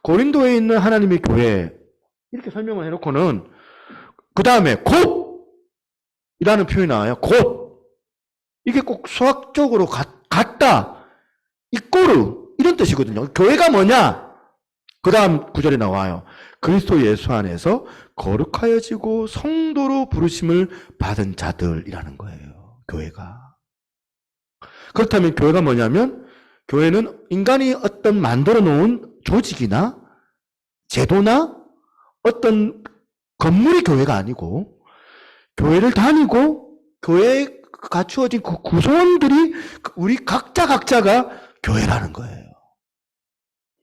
고린도에 있는 하나님의 교회 이렇게 설명을 해놓고는 그 다음에 곧 이라는 표현이 나와요. 곧 이게 꼭 수학적으로 같다. 이꼬르 이런 뜻이거든요. 교회가 뭐냐? 그 다음 구절에 나와요. 그리스도 예수 안에서 거룩하여지고 성도로 부르심을 받은 자들이라는 거예요. 교회가. 그렇다면 교회가 뭐냐면 교회는 인간이 어떤 만들어 놓은 조직이나 제도나 어떤 건물이 교회가 아니고 교회를 다니고 교회에 갖추어진 그 구성원들이 우리 각자가 교회라는 거예요.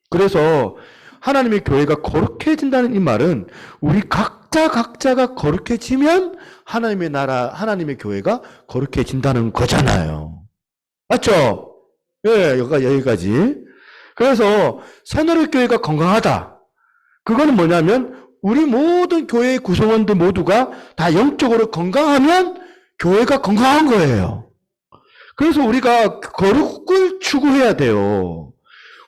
그래서 하나님의 교회가 거룩해진다는 이 말은 우리 각자가 거룩해지면 하나님의 나라, 하나님의 교회가 거룩해진다는 거잖아요. 맞죠? 예, 여기까지. 그래서 새노력 교회가 건강하다. 그거는 뭐냐면 우리 모든 교회의 구성원들 모두가 다 영적으로 건강하면 교회가 건강한 거예요. 그래서 우리가 거룩을 추구해야 돼요.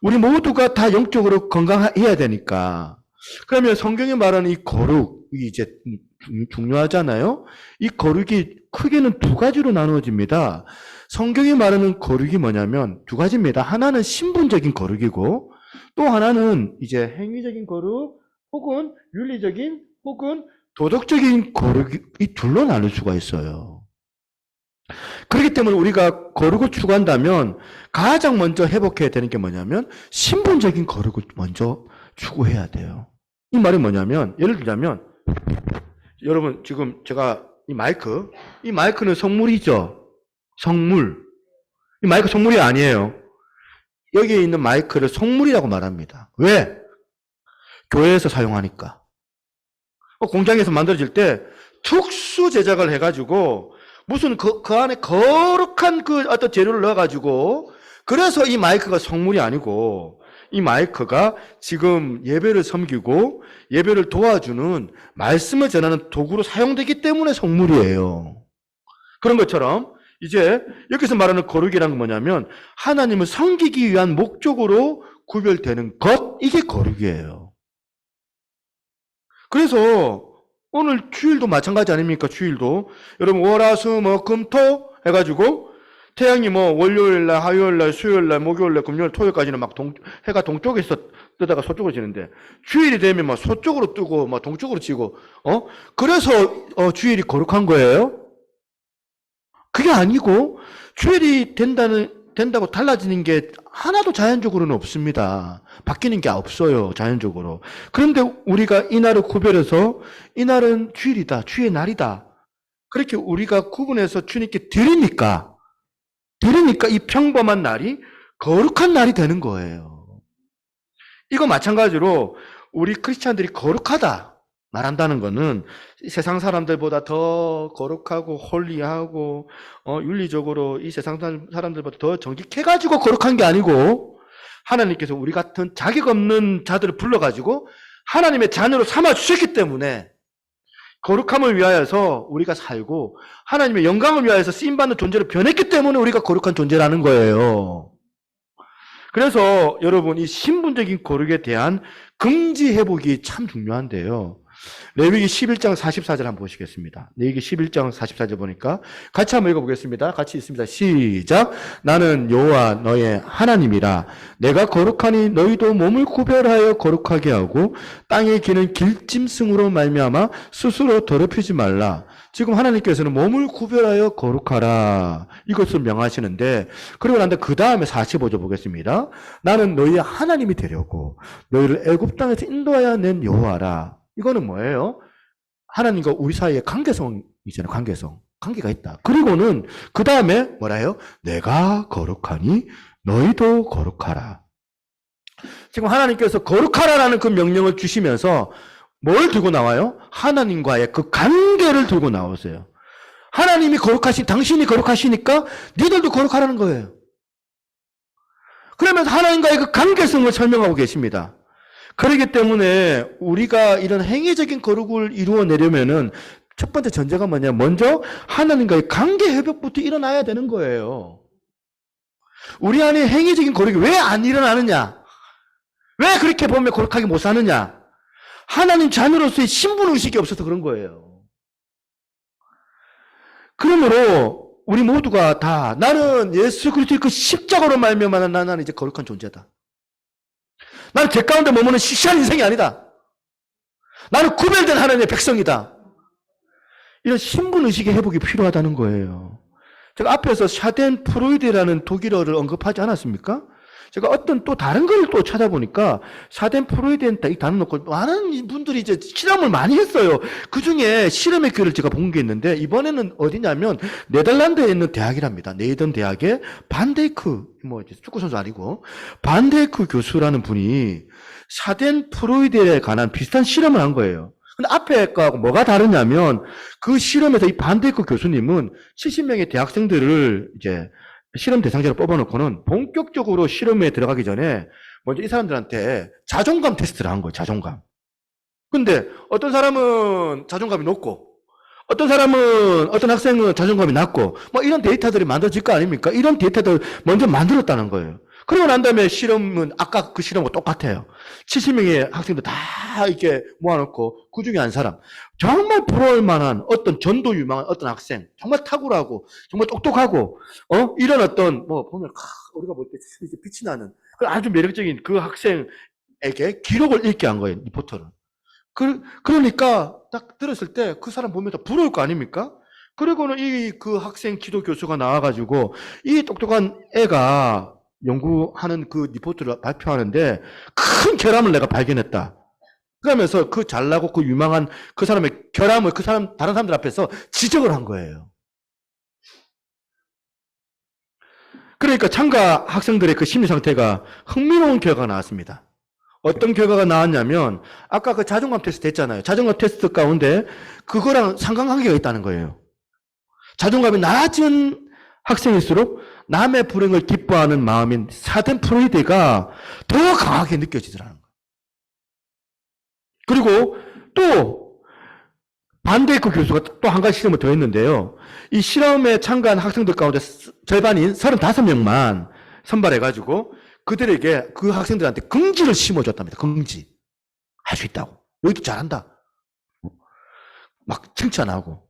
우리 모두가 다 영적으로 건강해야 되니까. 그러면 성경이 말하는 이 거룩이 이제 중요하잖아요. 이 거룩이 크게는 두 가지로 나누어집니다. 성경이 말하는 거룩이 뭐냐면 두 가지입니다. 하나는 신분적인 거룩이고 또 하나는 이제 행위적인 거룩 혹은 윤리적인 혹은 도덕적인 거룩, 이 둘로 나눌 수가 있어요. 그렇기 때문에 우리가 거룩을 추구한다면 가장 먼저 회복해야 되는 게 뭐냐면 신분적인 거룩을 먼저 추구해야 돼요. 이 말이 뭐냐면 예를 들자면 여러분 지금 제가 이 마이크는 성물이죠. 성물. 이 마이크 성물이 아니에요. 여기에 있는 마이크를 성물이라고 말합니다. 왜? 교회에서 사용하니까. 공장에서 만들어질 때 특수 제작을 해가지고 무슨 그 안에 거룩한 그 어떤 재료를 넣어가지고 그래서 이 마이크가 성물이 아니고 이 마이크가 지금 예배를 섬기고 예배를 도와주는 말씀을 전하는 도구로 사용되기 때문에 성물이에요. 그런 것처럼 이제 여기서 말하는 거룩이란 건 뭐냐면 하나님을 섬기기 위한 목적으로 구별되는 것, 이게 거룩이에요. 그래서 오늘 주일도 마찬가지 아닙니까? 주일도 여러분 월화수목금토 해가지고 태양이 뭐 월요일날, 화요일날, 수요일날, 목요일날, 금요일, 토요일까지는 막 해가 동쪽에서 뜨다가 서쪽으로 지는데 주일이 되면 막 서쪽으로 뜨고 막 동쪽으로 지고 그래서 주일이 거룩한 거예요? 그게 아니고 주일이 된다고 달라지는 게 하나도 자연적으로는 없습니다. 바뀌는 게 없어요, 자연적으로. 그런데 우리가 이 날을 구별해서 이 날은 주일이다, 주의 날이다. 그렇게 우리가 구분해서 주님께 드리니까 이 평범한 날이 거룩한 날이 되는 거예요. 이거 마찬가지로 우리 크리스찬들이 거룩하다 말한다는 거는 세상 사람들보다 더 거룩하고 홀리하고 윤리적으로 이 세상 사람들보다 더 정직해가지고 거룩한 게 아니고 하나님께서 우리 같은 자격 없는 자들을 불러가지고 하나님의 자녀로 삼아주셨기 때문에 거룩함을 위하여서 우리가 살고 하나님의 영광을 위하여서 쓰임받는 존재로 변했기 때문에 우리가 거룩한 존재라는 거예요. 그래서 여러분 이 신분적인 거룩에 대한 긍지 회복이 참 중요한데요. 레위기 11장 44절 한번 보시겠습니다. 레위기 11장 44절 보니까 같이 한번 읽어보겠습니다. 같이 있습니다. 시작. 나는 여호와 너의 하나님이라. 내가 거룩하니 너희도 몸을 구별하여 거룩하게 하고 땅에 기는 길짐승으로 말미암아 스스로 더럽히지 말라. 지금 하나님께서는 몸을 구별하여 거룩하라 이것을 명하시는데 그러고 난 그 다음에 45절 보겠습니다. 나는 너희의 하나님이 되려고 너희를 애굽 땅에서 인도하여 낸 여호와라. 이거는 뭐예요? 하나님과 우리 사이에 관계성이잖아요. 관계가 있다. 그리고는 그 다음에 뭐라 해요? 내가 거룩하니 너희도 거룩하라. 지금 하나님께서 거룩하라라는 그 명령을 주시면서 뭘 들고 나와요? 하나님과의 그 관계를 들고 나오세요. 하나님이 당신이 거룩하시니까 니들도 거룩하라는 거예요. 그러면서 하나님과의 그 관계성을 설명하고 계십니다. 그렇기 때문에 우리가 이런 행위적인 거룩을 이루어내려면은 첫 번째 전제가 뭐냐? 먼저 하나님과의 관계 회복부터 일어나야 되는 거예요. 우리 안에 행위적인 거룩이 왜 안 일어나느냐? 왜 그렇게 보면 거룩하게 못 사느냐? 하나님 자녀로서의 신분의식이 없어서 그런 거예요. 그러므로 우리 모두가 다 나는 예수 그리스도의 그 십자가로 말미암아 나는 이제 거룩한 존재다. 나는 죄 가운데 머무는 시시한 인생이 아니다. 나는 구별된 하나님의 백성이다. 이런 신분의식의 회복이 필요하다는 거예요. 제가 앞에서 샤덴프로이데라는 독일어를 언급하지 않았습니까? 제가 어떤 또 다른 걸 또 찾아보니까 샤덴프로이데는 이 단어 놓고 많은 분들이 이제 실험을 많이 했어요. 그 중에 실험의 글을 제가 본 게 있는데 이번에는 어디냐면 네덜란드에 있는 대학이랍니다. 네이던 대학의 반데이크, 뭐 축구 선수 아니고 반데이크 교수라는 분이 샤덴프로이데에 관한 비슷한 실험을 한 거예요. 근데 앞에 거하고 뭐가 다르냐면 그 실험에서 이 반데이크 교수님은 70명의 대학생들을 이제 실험 대상자로 뽑아놓고는 본격적으로 실험에 들어가기 전에 먼저 이 사람들한테 자존감 테스트를 한 거예요. 자존감. 근데 어떤 사람은 자존감이 높고 어떤 사람은 어떤 학생은 자존감이 낮고 뭐 이런 데이터들이 만들어질 거 아닙니까? 이런 데이터들 먼저 만들었다는 거예요. 그러고 난 다음에 실험은 아까 그 실험과 똑같아요. 70명의 학생들 다 이렇게 모아놓고 그 중에 한 사람 정말 부러울 만한 어떤 전도 유망한 어떤 학생 정말 탁월하고 정말 똑똑하고 이런 어떤 뭐 보면 우리가 볼 때 빛이 나는 아주 매력적인 그 학생에게 기록을 읽게 한 거예요. 리포터를. 그러니까 딱 들었을 때 그 사람 보면서 부러울 거 아닙니까? 그리고는 그 학생 기도 교수가 나와가지고 이 똑똑한 애가 연구하는 그 리포트를 발표하는데 큰 결함을 내가 발견했다. 그러면서 그 잘나고 그 유망한 그 사람의 결함을 다른 사람들 앞에서 지적을 한 거예요. 그러니까 참가 학생들의 그 심리 상태가 흥미로운 결과가 나왔습니다. 어떤 결과가 나왔냐면 아까 그 자존감 테스트 했잖아요. 자존감 테스트 가운데 그거랑 상관관계가 있다는 거예요. 자존감이 낮은 학생일수록 남의 불행을 기뻐하는 마음인 샤덴프로이데가 더 강하게 느껴지더라는 거예요. 그리고 또 반데이크 교수가 또 한 가지 실험을 더 했는데요. 이 실험에 참가한 학생들 가운데 절반인 35명만 선발해가지고 그들에게 그 학생들한테 긍지를 심어줬답니다. 긍지. 할 수 있다고. 너희들 잘한다. 막 칭찬하고.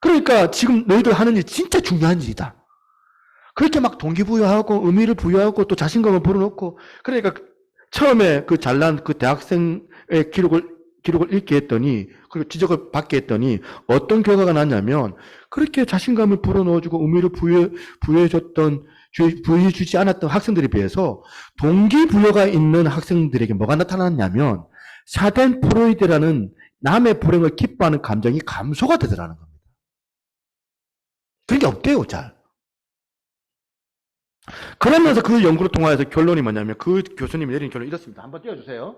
그러니까 지금 너희들 하는 일 진짜 중요한 일이다. 그렇게 막 동기부여하고 의미를 부여하고 또 자신감을 불어넣고 그러니까 처음에 그 잘난 그 대학생의 기록을 읽게 했더니 그리고 지적을 받게 했더니 어떤 결과가 났냐면 그렇게 자신감을 불어넣어주고 의미를 부여해주지 않았던 학생들에 비해서 동기부여가 있는 학생들에게 뭐가 나타났냐면 샤덴프로이데라는 남의 불행을 기뻐하는 감정이 감소가 되더라는 겁니다. 그런 게 없대요, 잘. 그러면서 그 연구를 통해서 결론이 뭐냐면 그 교수님이 내린 결론이 이렇습니다. 한번 띄워주세요.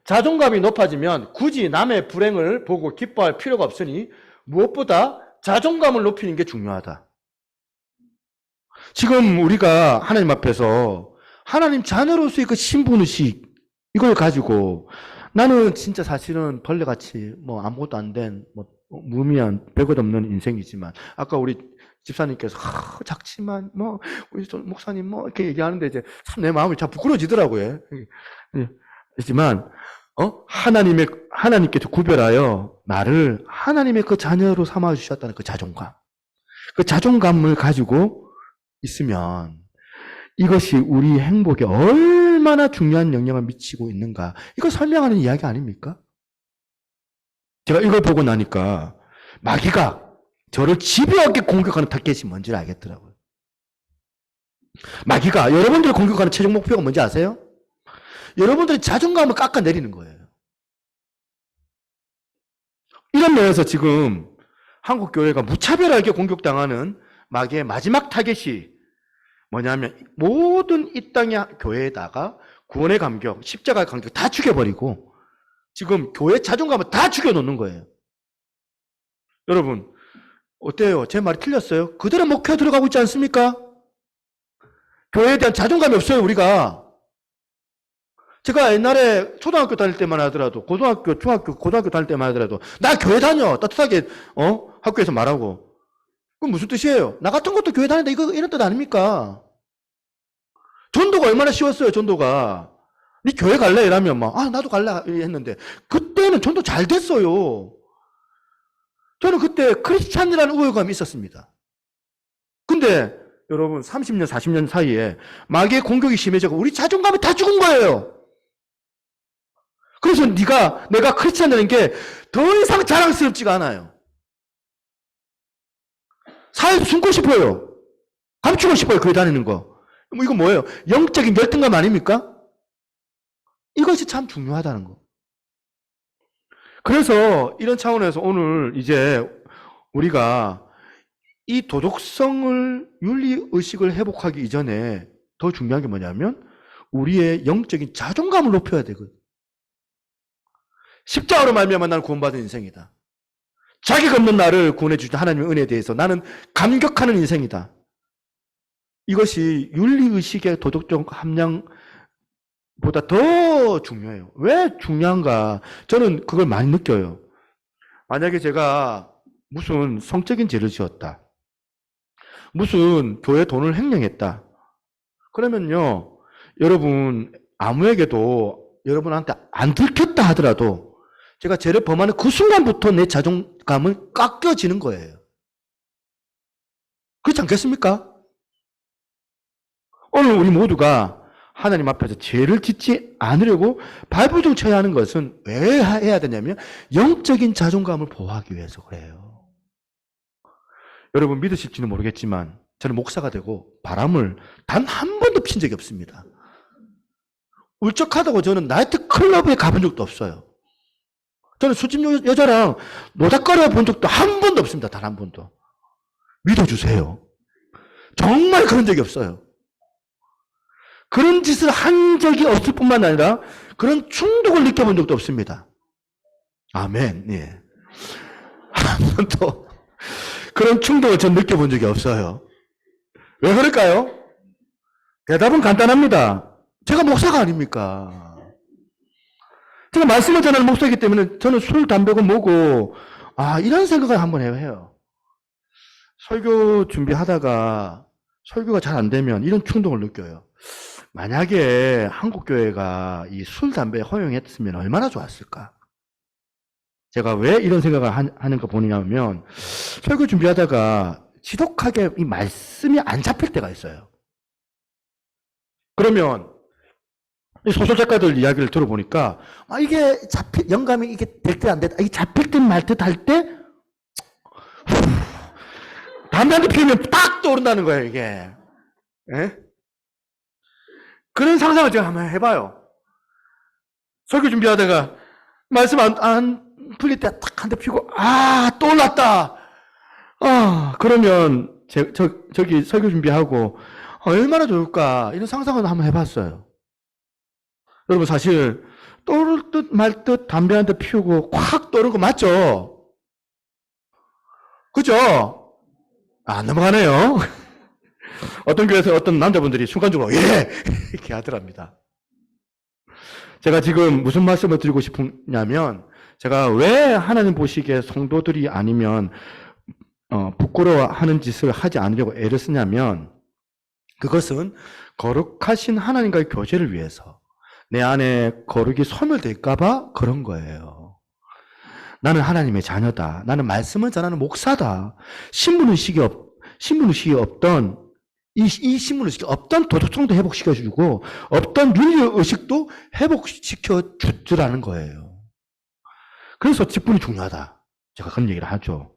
자존감이 높아지면 굳이 남의 불행을 보고 기뻐할 필요가 없으니 무엇보다 자존감을 높이는 게 중요하다. 지금 우리가 하나님 앞에서 하나님 자녀로서의 그 신분의식 이걸 가지고 나는 진짜 사실은 벌레같이 뭐 아무것도 안 된 뭐 무미한 별것 없는 인생이지만 아까 우리 집사님께서 작지만 뭐 우리 목사님 뭐 이렇게 얘기하는데 이제 참 내 마음이 참 부끄러지더라고요. 하지만 하나님께서 구별하여 나를 하나님의 그 자녀로 삼아 주셨다는 그 자존감을 가지고 있으면 이것이 우리 행복에 얼마나 중요한 영향을 미치고 있는가 이걸 설명하는 이야기 아닙니까? 제가 이걸 보고 나니까 마귀가 저를 집요하게 공격하는 타겟이 뭔지를 알겠더라고요. 마귀가 여러분들을 공격하는 최종 목표가 뭔지 아세요? 여러분들의 자존감을 깎아내리는 거예요. 이런 면에서 지금 한국 교회가 무차별하게 공격당하는 마귀의 마지막 타겟이 뭐냐면 모든 이 땅의 교회에다가 구원의 감격, 십자가의 감격 다 죽여버리고 지금 교회 자존감을 다 죽여놓는 거예요. 여러분 어때요? 제 말이 틀렸어요? 그대로 목표 들어가고 있지 않습니까? 교회에 대한 자존감이 없어요, 우리가. 제가 옛날에 초등학교 다닐 때만 하더라도, 고등학교, 중학교, 고등학교 다닐 때만 하더라도, 나 교회 다녀! 따뜻하게, 학교에서 말하고. 그건 무슨 뜻이에요? 나 같은 것도 교회 다닌다, 이런 뜻 아닙니까? 전도가 얼마나 쉬웠어요, 전도가. 니 교회 갈래? 이러면 막, 나도 갈래? 했는데, 그때는 전도 잘 됐어요. 저는 그때 크리스찬이라는 우월감이 있었습니다. 근데 여러분 30년, 40년 사이에 마귀의 공격이 심해져서 우리 자존감이 다 죽은 거예요. 그래서 내가 크리스찬이라는 게 더 이상 자랑스럽지가 않아요. 사회에서 숨고 싶어요. 감추고 싶어요. 교회 다니는 거. 이거 뭐예요? 영적인 열등감 아닙니까? 이것이 참 중요하다는 거. 그래서 이런 차원에서 오늘 이제 우리가 이 도덕성을, 윤리의식을 회복하기 이전에 더 중요한 게 뭐냐면 우리의 영적인 자존감을 높여야 되거든요. 십자가로 말미암아 나는 구원받은 인생이다. 자격 없는 나를 구원해 주신 하나님의 은혜에 대해서 나는 감격하는 인생이다. 이것이 윤리의식의 도덕적 함량보다 더 중요해요. 왜 중요한가? 저는 그걸 많이 느껴요. 만약에 제가 무슨 성적인 죄를 지었다. 무슨 교회 돈을 횡령했다. 그러면요, 여러분, 아무에게도 여러분한테 안 들켰다 하더라도 제가 죄를 범하는 그 순간부터 내 자존감은 깎여지는 거예요. 그렇지 않겠습니까? 오늘 우리 모두가 하나님 앞에서 죄를 짓지 않으려고 발부둥 쳐야 하는 것은 왜 해야 되냐면 영적인 자존감을 보호하기 위해서 그래요. 여러분 믿으실지는 모르겠지만 저는 목사가 되고 바람을 단 한 번도 핀 적이 없습니다. 울적하다고 저는 나이트 클럽에 가본 적도 없어요. 저는 수집 여자랑 노닥거려 본 적도 한 번도 없습니다. 단 한 번도. 믿어주세요. 정말 그런 적이 없어요. 그런 짓을 한 적이 없을 뿐만 아니라 그런 충동을 느껴본 적도 없습니다. 아멘. 예. 한 번도 그런 충동을 전 느껴본 적이 없어요. 왜 그럴까요? 대답은 간단합니다. 제가 목사가 아닙니까? 제가 말씀을 전하는 목사이기 때문에 저는 술, 담배가 뭐고, 이런 생각을 한번 해요. 설교 준비하다가 설교가 잘 안 되면 이런 충동을 느껴요. 만약에 한국교회가 이 술, 담배 허용했으면 얼마나 좋았을까? 제가 왜 이런 생각을 하는 거 보냐면, 설교 준비하다가 지독하게 이 말씀이 안 잡힐 때가 있어요. 그러면, 소설 작가들 이야기를 들어보니까, 이게 영감이 이게 될 때 안 돼, 이게 잡힐 듯 말 듯 할 때, 담배 한 대 피우면 딱 떠오른다는 거예요, 이게. 예? 그런 상상을 제가 한번 해봐요. 설교 준비하다가, 말씀 안 풀릴 때 딱 한 대 피우고, 떠올랐다! 그러면, 저기 설교 준비하고, 얼마나 좋을까, 이런 상상을 한번 해봤어요. 여러분 사실 떠오를 듯 말 듯 담배 한 대 피우고 확 떠오른 거 맞죠? 그죠? 넘어가네요. 어떤 교회에서 어떤 남자분들이 순간적으로 예! 이렇게 하더랍니다. 제가 지금 무슨 말씀을 드리고 싶냐면 제가 왜 하나님 보시기에 성도들이 아니면 부끄러워하는 짓을 하지 않으려고 애를 쓰냐면 그것은 거룩하신 하나님과의 교제를 위해서 내 안에 거룩이 소멸될까봐 그런 거예요. 나는 하나님의 자녀다. 나는 말씀을 전하는 목사다. 신분의식이 없던, 이 신분의식이 없던 도덕성도 회복시켜주고, 없던 윤리의식도 회복시켜 주더라는 거예요. 그래서 직분이 중요하다. 제가 그런 얘기를 하죠.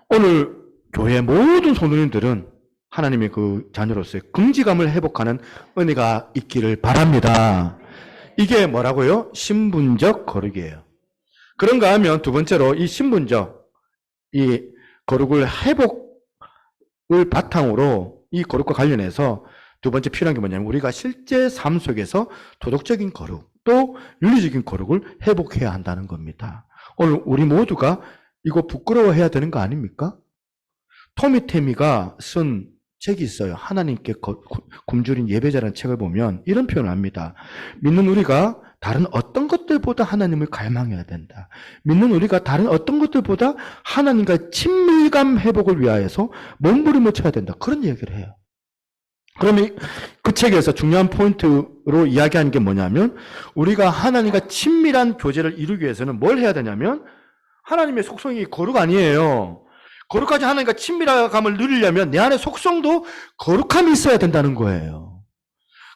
오늘 교회 모든 성도님들은 하나님의 그 자녀로서의 긍지감을 회복하는 은혜가 있기를 바랍니다. 이게 뭐라고요? 신분적 거룩이에요. 그런가 하면 두 번째로 이 신분적, 이 거룩을 회복을 바탕으로 이 거룩과 관련해서 두 번째 필요한 게 뭐냐면 우리가 실제 삶 속에서 도덕적인 거룩, 또 윤리적인 거룩을 회복해야 한다는 겁니다. 오늘 우리 모두가 이거 부끄러워해야 되는 거 아닙니까? 토미 테미가 쓴 책이 있어요. 하나님께 굶주린 예배자라는 책을 보면 이런 표현을 합니다. 믿는 우리가 다른 어떤 것들보다 하나님을 갈망해야 된다. 믿는 우리가 다른 어떤 것들보다 하나님과의 친밀감 회복을 위하여서 몸부림을 쳐야 된다. 그런 얘기를 해요. 그러면 그 책에서 중요한 포인트로 이야기하는 게 뭐냐면 우리가 하나님과 친밀한 교제를 이루기 위해서는 뭘 해야 되냐면 하나님의 속성이 거룩 아니에요. 거룩하지 하나님과 친밀감을 누리려면 내 안에 속성도 거룩함이 있어야 된다는 거예요.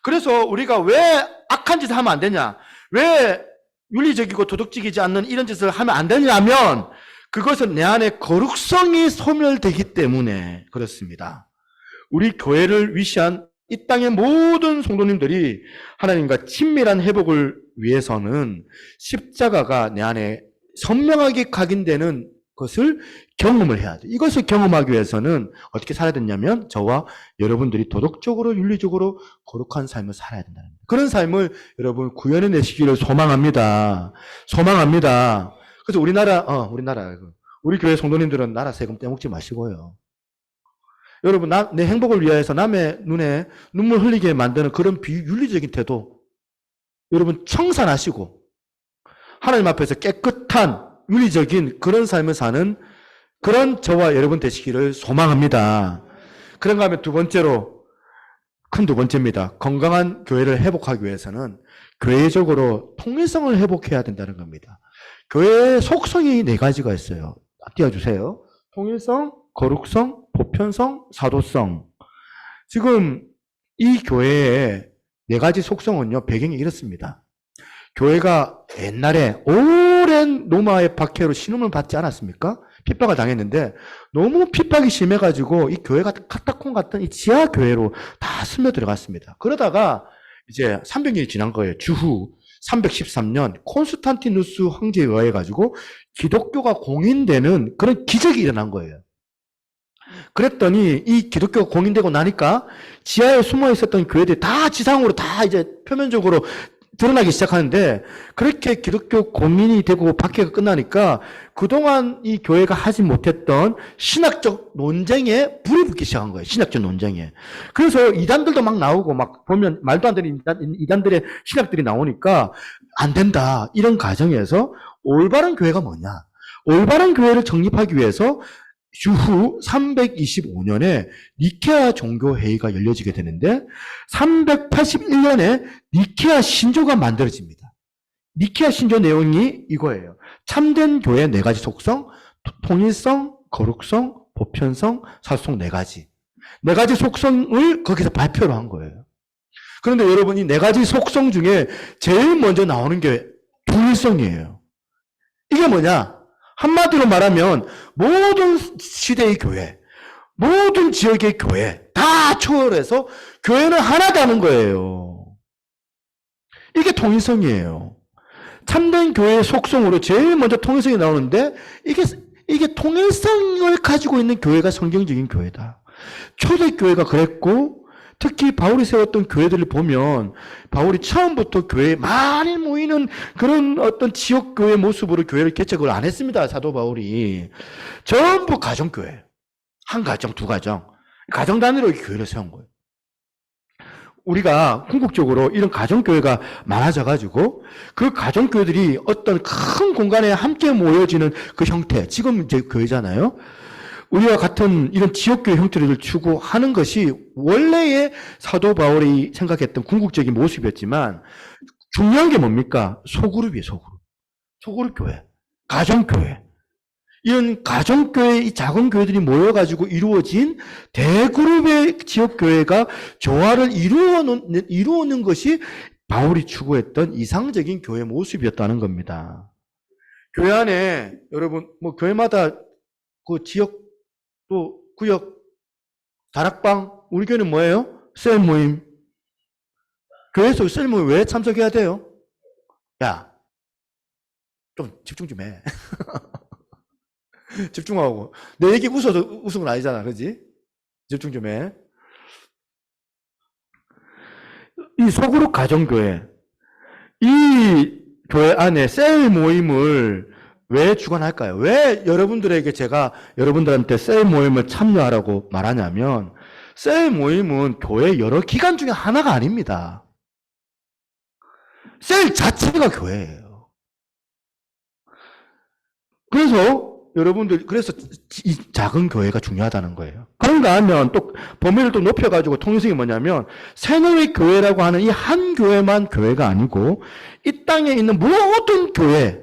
그래서 우리가 왜 악한 짓을 하면 안 되냐? 왜 윤리적이고 도덕적이지 않는 이런 짓을 하면 안 되냐면 그것은 내 안에 거룩성이 소멸되기 때문에 그렇습니다. 우리 교회를 위시한 이 땅의 모든 성도님들이 하나님과 친밀한 회복을 위해서는 십자가가 내 안에 선명하게 각인되는 것을 경험을 해야 돼. 이것을 경험하기 위해서는 어떻게 살아야 되냐면 저와 여러분들이 도덕적으로 윤리적으로 거룩한 삶을 살아야 된다는 거예요. 그런 삶을 여러분 구현해내시기를 소망합니다. 소망합니다. 그래서 우리나라 우리 교회 성도님들은 나라 세금 떼먹지 마시고요. 여러분 내 행복을 위해서 남의 눈에 눈물 흘리게 만드는 그런 비윤리적인 태도 여러분 청산하시고 하나님 앞에서 깨끗한 윤리적인 그런 삶을 사는 그런 저와 여러분 되시기를 소망합니다. 그런가 하면 두 번째로 큰 두 번째입니다. 건강한 교회를 회복하기 위해서는 교회적으로 통일성을 회복해야 된다는 겁니다. 교회의 속성이 네 가지가 있어요. 띄워주세요. 통일성, 거룩성, 보편성, 사도성. 지금 이 교회의 네 가지 속성은요, 배경이 이렇습니다. 교회가 옛날에 오랜 로마의 박해로 신음을 받지 않았습니까? 핍박을 당했는데 너무 핍박이 심해가지고 이 교회가 카타콤 같은 이 지하 교회로 다 스며 들어갔습니다. 그러다가 이제 300년이 지난 거예요. 주후 313년 콘스탄티누스 황제에 의해 가지고 기독교가 공인되는 그런 기적이 일어난 거예요. 그랬더니 이 기독교가 공인되고 나니까 지하에 숨어 있었던 교회들이 다 지상으로 다 이제 표면적으로 드러나기 시작하는데 그렇게 기독교 공인이 되고 박해가 끝나니까 그동안 이 교회가 하지 못했던 신학적 논쟁에 불이 붙기 시작한 거예요. 신학적 논쟁에. 그래서 이단들도 막 나오고 막 보면 말도 안 되는 이단들의 신학들이 나오니까 안 된다. 이런 과정에서 올바른 교회가 뭐냐? 올바른 교회를 정립하기 위해서 주후 325년에 니케아 종교회의가 열려지게 되는데 381년에 니케아 신조가 만들어집니다. 니케아 신조 내용이 이거예요. 참된 교회의 네 가지 속성, 통일성, 거룩성, 보편성, 사도성 네 가지. 네 가지 속성을 거기서 발표를 한 거예요. 그런데 여러분 이 네 가지 속성 중에 제일 먼저 나오는 게 통일성이에요. 이게 뭐냐? 한마디로 말하면 모든 시대의 교회, 모든 지역의 교회 다 초월해서 교회는 하나다는 거예요. 이게 통일성이에요. 참된 교회의 속성으로 제일 먼저 통일성이 나오는데 이게 통일성을 가지고 있는 교회가 성경적인 교회다. 초대교회가 그랬고 특히 바울이 세웠던 교회들을 보면 바울이 처음부터 교회에 많이 모이는 그런 어떤 지역교회 모습으로 교회를 개척을 안 했습니다. 사도 바울이. 전부 가정교회. 한 가정, 두 가정. 가정 단위로 교회를 세운 거예요. 우리가 궁극적으로 이런 가정교회가 많아져가지고 그 가정교회들이 어떤 큰 공간에 함께 모여지는 그 형태. 지금 이제 교회잖아요. 우리와 같은 이런 지역교회 형태를 추구하는 것이 원래의 사도 바울이 생각했던 궁극적인 모습이었지만 중요한 게 뭡니까? 소그룹이에요, 소그룹. 소그룹 교회, 가정교회. 이런 가정교회, 이 작은 교회들이 모여가지고 이루어진 대그룹의 지역교회가 조화를 이루어놓는 것이 바울이 추구했던 이상적인 교회 모습이었다는 겁니다. 교회 안에 여러분, 뭐 교회마다 그 지역 또 구역, 다락방, 우리 교회는 뭐예요? 셀 모임. 교회에서 셀 모임 왜 참석해야 돼요? 야, 좀 집중 좀 해. 집중하고. 내 얘기 웃어도 웃은 건 아니잖아, 그지? 집중 좀 해. 이 소그룹 가정교회, 이 교회 안에 셀 모임을 왜 주관할까요? 왜 여러분들에게 제가 여러분들한테 셀 모임을 참여하라고 말하냐면 셀 모임은 교회 여러 기관 중에 하나가 아닙니다. 셀 자체가 교회예요. 그래서 여러분들 그래서 이 작은 교회가 중요하다는 거예요. 그런가 하면 또 범위를 또 높여가지고 통일성이 뭐냐면 새노의 교회라고 하는 이 한 교회만 교회가 아니고 이 땅에 있는 모든 교회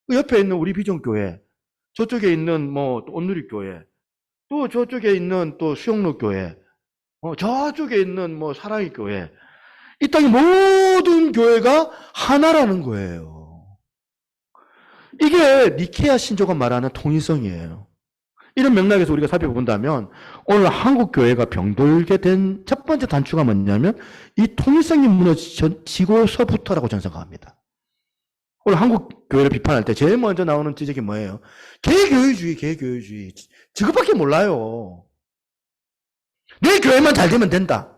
그 옆에 있는 우리 비전교회, 저쪽에 있는 뭐 온누리교회, 또 저쪽에 있는 또 수영로 교회, 저쪽에 있는 뭐 사랑의 교회, 이 땅의 모든 교회가 하나라는 거예요. 이게 니케아 신조가 말하는 통일성이에요. 이런 맥락에서 우리가 살펴본다면 오늘 한국 교회가 병들게 된 첫 번째 단추가 뭐냐면 이 통일성이 무너지고서부터라고 저는 생각합니다. 오늘 한국 교회를 비판할 때 제일 먼저 나오는 지적이 뭐예요? 개교회주의. 저것밖에 몰라요. 내 교회만 잘 되면 된다.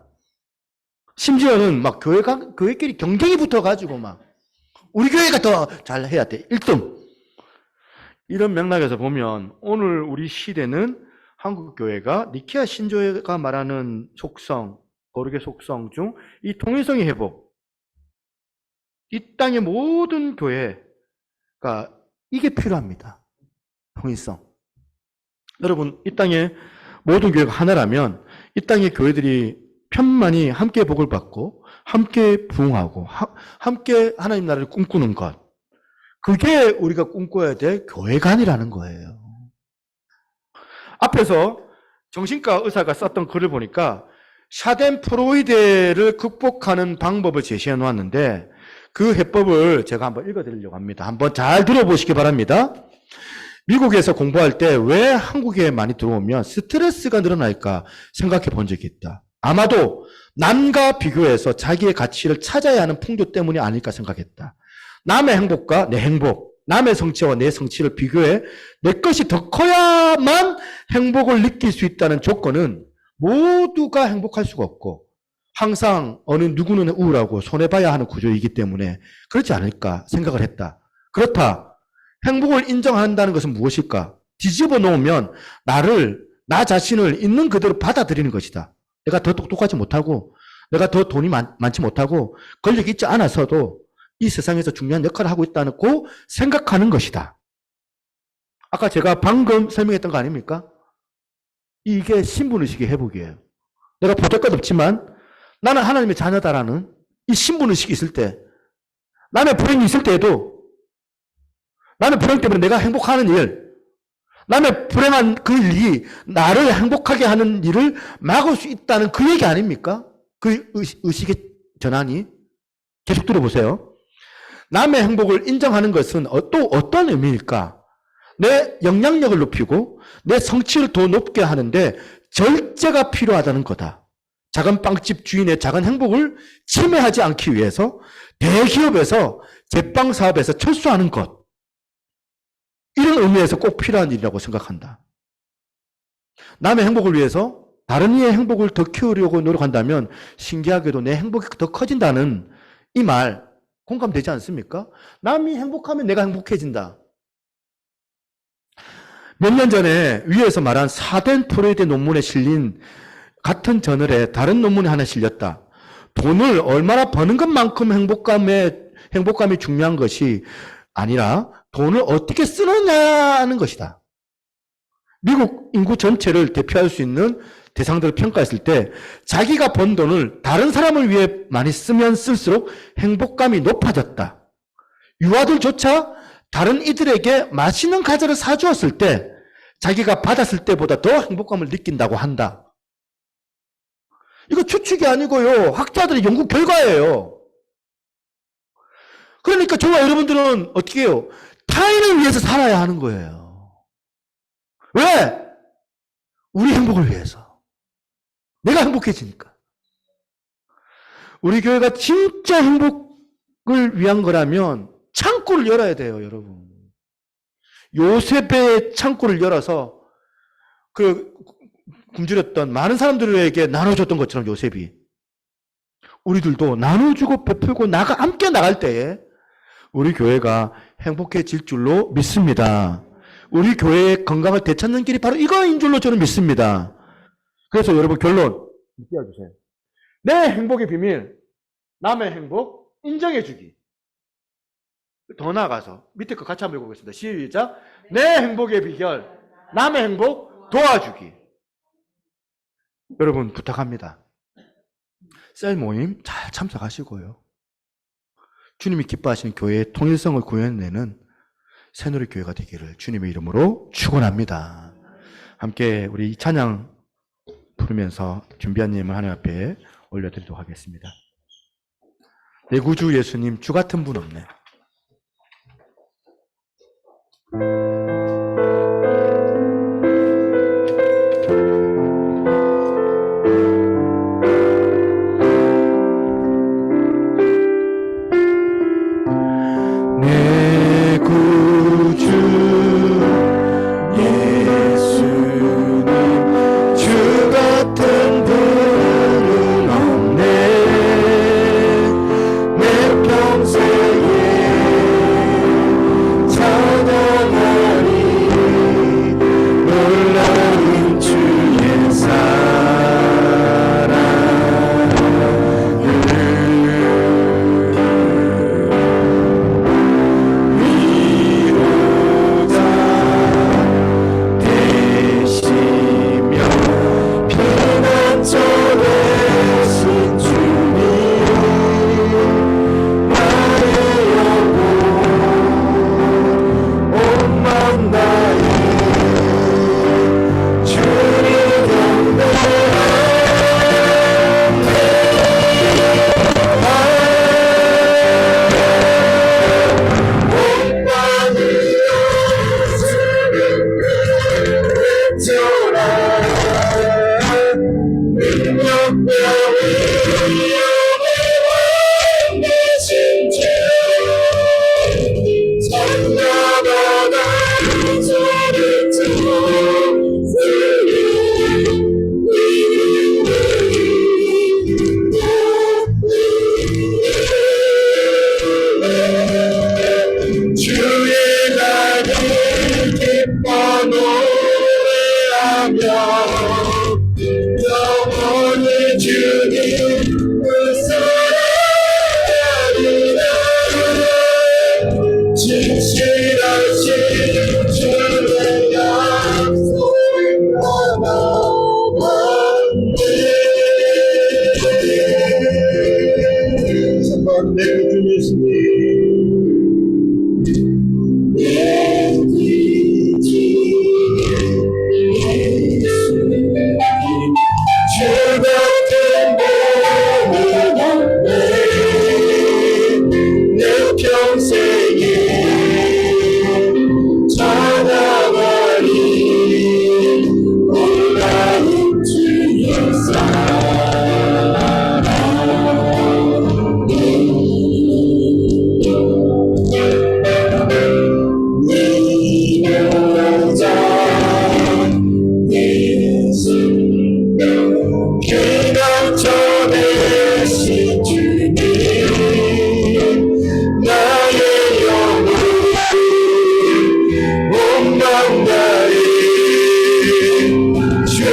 심지어는 막 교회끼리 경쟁이 붙어가지고 막 우리 교회가 더 잘해야 돼. 1등. 이런 맥락에서 보면 오늘 우리 시대는 한국 교회가 니케아 신조가 말하는 속성, 거룩의 속성 중 이 통일성의 회복, 이 땅의 모든 교회가 이게 필요합니다. 통일성. 여러분, 이 땅의 모든 교회가 하나라면 이 땅의 교회들이 편만이 함께 복을 받고 함께 부흥하고 함께 하나님 나라를 꿈꾸는 것, 그게 우리가 꿈꿔야 될 교회관이라는 거예요. 앞에서 정신과 의사가 썼던 글을 보니까 샤덴프로이데를 극복하는 방법을 제시해 놓았는데 그 해법을 제가 한번 읽어드리려고 합니다. 한번 잘 들어보시기 바랍니다. 미국에서 공부할 때 왜 한국에 많이 들어오면 스트레스가 늘어날까 생각해 본 적이 있다. 아마도 남과 비교해서 자기의 가치를 찾아야 하는 풍조 때문이 아닐까 생각했다. 남의 행복과 내 행복, 남의 성취와 내 성취를 비교해 내 것이 더 커야만 행복을 느낄 수 있다는 조건은 모두가 행복할 수가 없고 항상 어느 누구는 우울하고 손해봐야 하는 구조이기 때문에 그렇지 않을까 생각을 했다. 그렇다. 행복을 인정한다는 것은 무엇일까? 뒤집어 놓으면 나 자신을 있는 그대로 받아들이는 것이다. 내가 더 똑똑하지 못하고 내가 더 돈이 많지 못하고 권력이 있지 않아서도 이 세상에서 중요한 역할을 하고 있다고 생각하는 것이다. 아까 제가 방금 설명했던 거 아닙니까? 이게 신분의식의 회복이에요. 내가 보잘것 없지만 나는 하나님의 자녀다라는 이 신분의식이 있을 때, 남의 불행이 있을 때에도 남의 불행 때문에 내가 행복하는 일, 남의 불행한 그 일이 나를 행복하게 하는 일을 막을 수 있다는 그 얘기 아닙니까? 그 의식의 전환이. 계속 들어보세요. 남의 행복을 인정하는 것은 또 어떤 의미일까? 내 영향력을 높이고 내 성취를 더 높게 하는데 절제가 필요하다는 거다. 작은 빵집 주인의 작은 행복을 침해하지 않기 위해서 대기업에서 제빵 사업에서 철수하는 것. 이런 의미에서 꼭 필요한 일이라고 생각한다. 남의 행복을 위해서 다른 이의 행복을 더 키우려고 노력한다면 신기하게도 내 행복이 더 커진다는 이 말 공감되지 않습니까? 남이 행복하면 내가 행복해진다. 몇 년 전에 위에서 말한 샤덴프로이데 논문에 실린 같은 저널에 다른 논문이 하나 실렸다. 돈을 얼마나 버는 것만큼 행복감이 중요한 것이 아니라 돈을 어떻게 쓰느냐는 것이다. 미국 인구 전체를 대표할 수 있는 대상들을 평가했을 때 자기가 번 돈을 다른 사람을 위해 많이 쓰면 쓸수록 행복감이 높아졌다. 유아들조차 다른 이들에게 맛있는 과자를 사주었을 때 자기가 받았을 때보다 더 행복감을 느낀다고 한다. 이거 추측이 아니고요. 학자들의 연구 결과예요. 그러니까 저와 여러분들은 어떻게 해요? 타인을 위해서 살아야 하는 거예요. 왜? 우리 행복을 위해서. 내가 행복해지니까. 우리 교회가 진짜 행복을 위한 거라면 창고를 열어야 돼요, 여러분. 요셉의 창고를 열어서 굶주렸던 많은 사람들에게 나눠줬던 것처럼 요셉이 우리들도 나눠주고 베풀고 함께 나갈 때에 우리 교회가 행복해질 줄로 믿습니다. 우리 교회의 건강을 되찾는 길이 바로 이거인 줄로 저는 믿습니다. 그래서 여러분 결론 띄워주세요. 내 행복의 비밀, 남의 행복 인정해주기. 더 나아가서 밑에 거 같이 한번 읽어보겠습니다. 시작. 내 행복의 비결, 남의 행복 도와주기. 여러분 부탁합니다. 셀 모임 잘 참석하시고요. 주님이 기뻐하시는 교회의 통일성을 구현내는 새누리교회가 되기를 주님의 이름으로 축원합니다. 함께 우리 이 찬양 부르면서 준비한 예물 하나님 앞에 올려드리도록 하겠습니다. 내 구주 예수님, 주 같은 분 없네. 내 구주 예수님, 주 같은 분은 없네. 내 평생에 찬양하리 놀라운 주의 사랑을. 위로자 되시며 피난처 되신 주님, 나의 영혼 온맘 다해 주를 주의 날을 기뻐 노래하며 영원히 주님 사랑하리라. 진실하신 주의 약속 나만네. 한번 내 구주 예수님, 주 같은 분은 없네. 내 평생에 찬양하리 놀라운 주의 피난처 되신 주님, 나의 영혼 온맘 다해 주를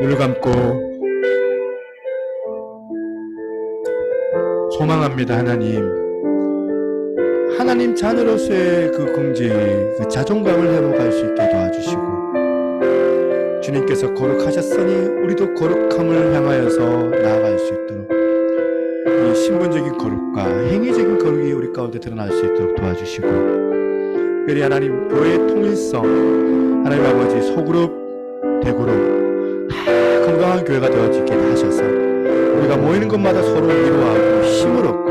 눈을 감고 소망합니다. 하나님 자녀로서의 그 긍지, 그 자존감을 회복할 수 있게 도와주시고, 주님께서 거룩하셨으니 우리도 거룩함을 향하여서 나아갈 수 있도록, 이 신분적인 거룩과 행위적인 거룩이 우리 가운데 드러날 수 있도록 도와주시고, 특별히 하나님 교회의 통일성, 하나님 아버지 소그룹 대그룹 다 건강한 교회가 되어지게 하셔서 우리가 모이는 것마다 서로 위로하고 힘을 얻고,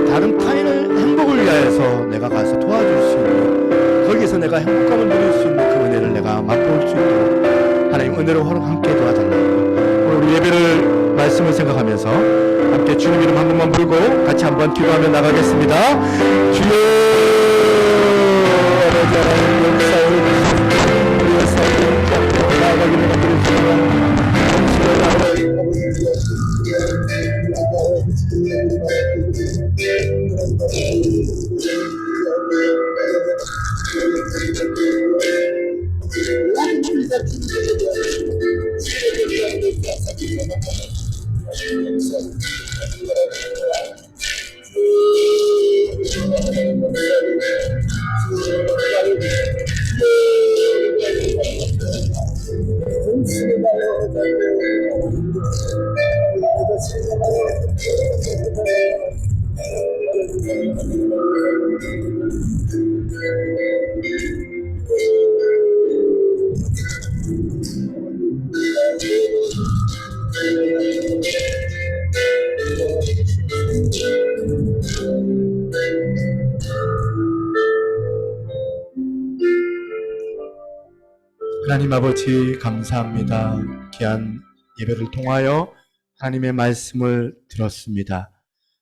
다른 타인의 행복을 위하여서 내가 가서 도와줄 수 있는, 거기에서 내가 행복감을 누릴 수 있는 그 은혜를 내가 맛볼 수 있도록 하나님 은혜로 함께 도와달라고, 우리 예배를 말씀을 생각하면서 함께 주님 이름 한 번만 부르고 같이 한번 기도하며 나가겠습니다. 주여, 아버지 하나님 역사를 우리의 삶을 나아가기를 만들어주시고, 하나님 아버지 감사합니다. 귀한 예배를 통하여 하나님의 말씀을 들었습니다.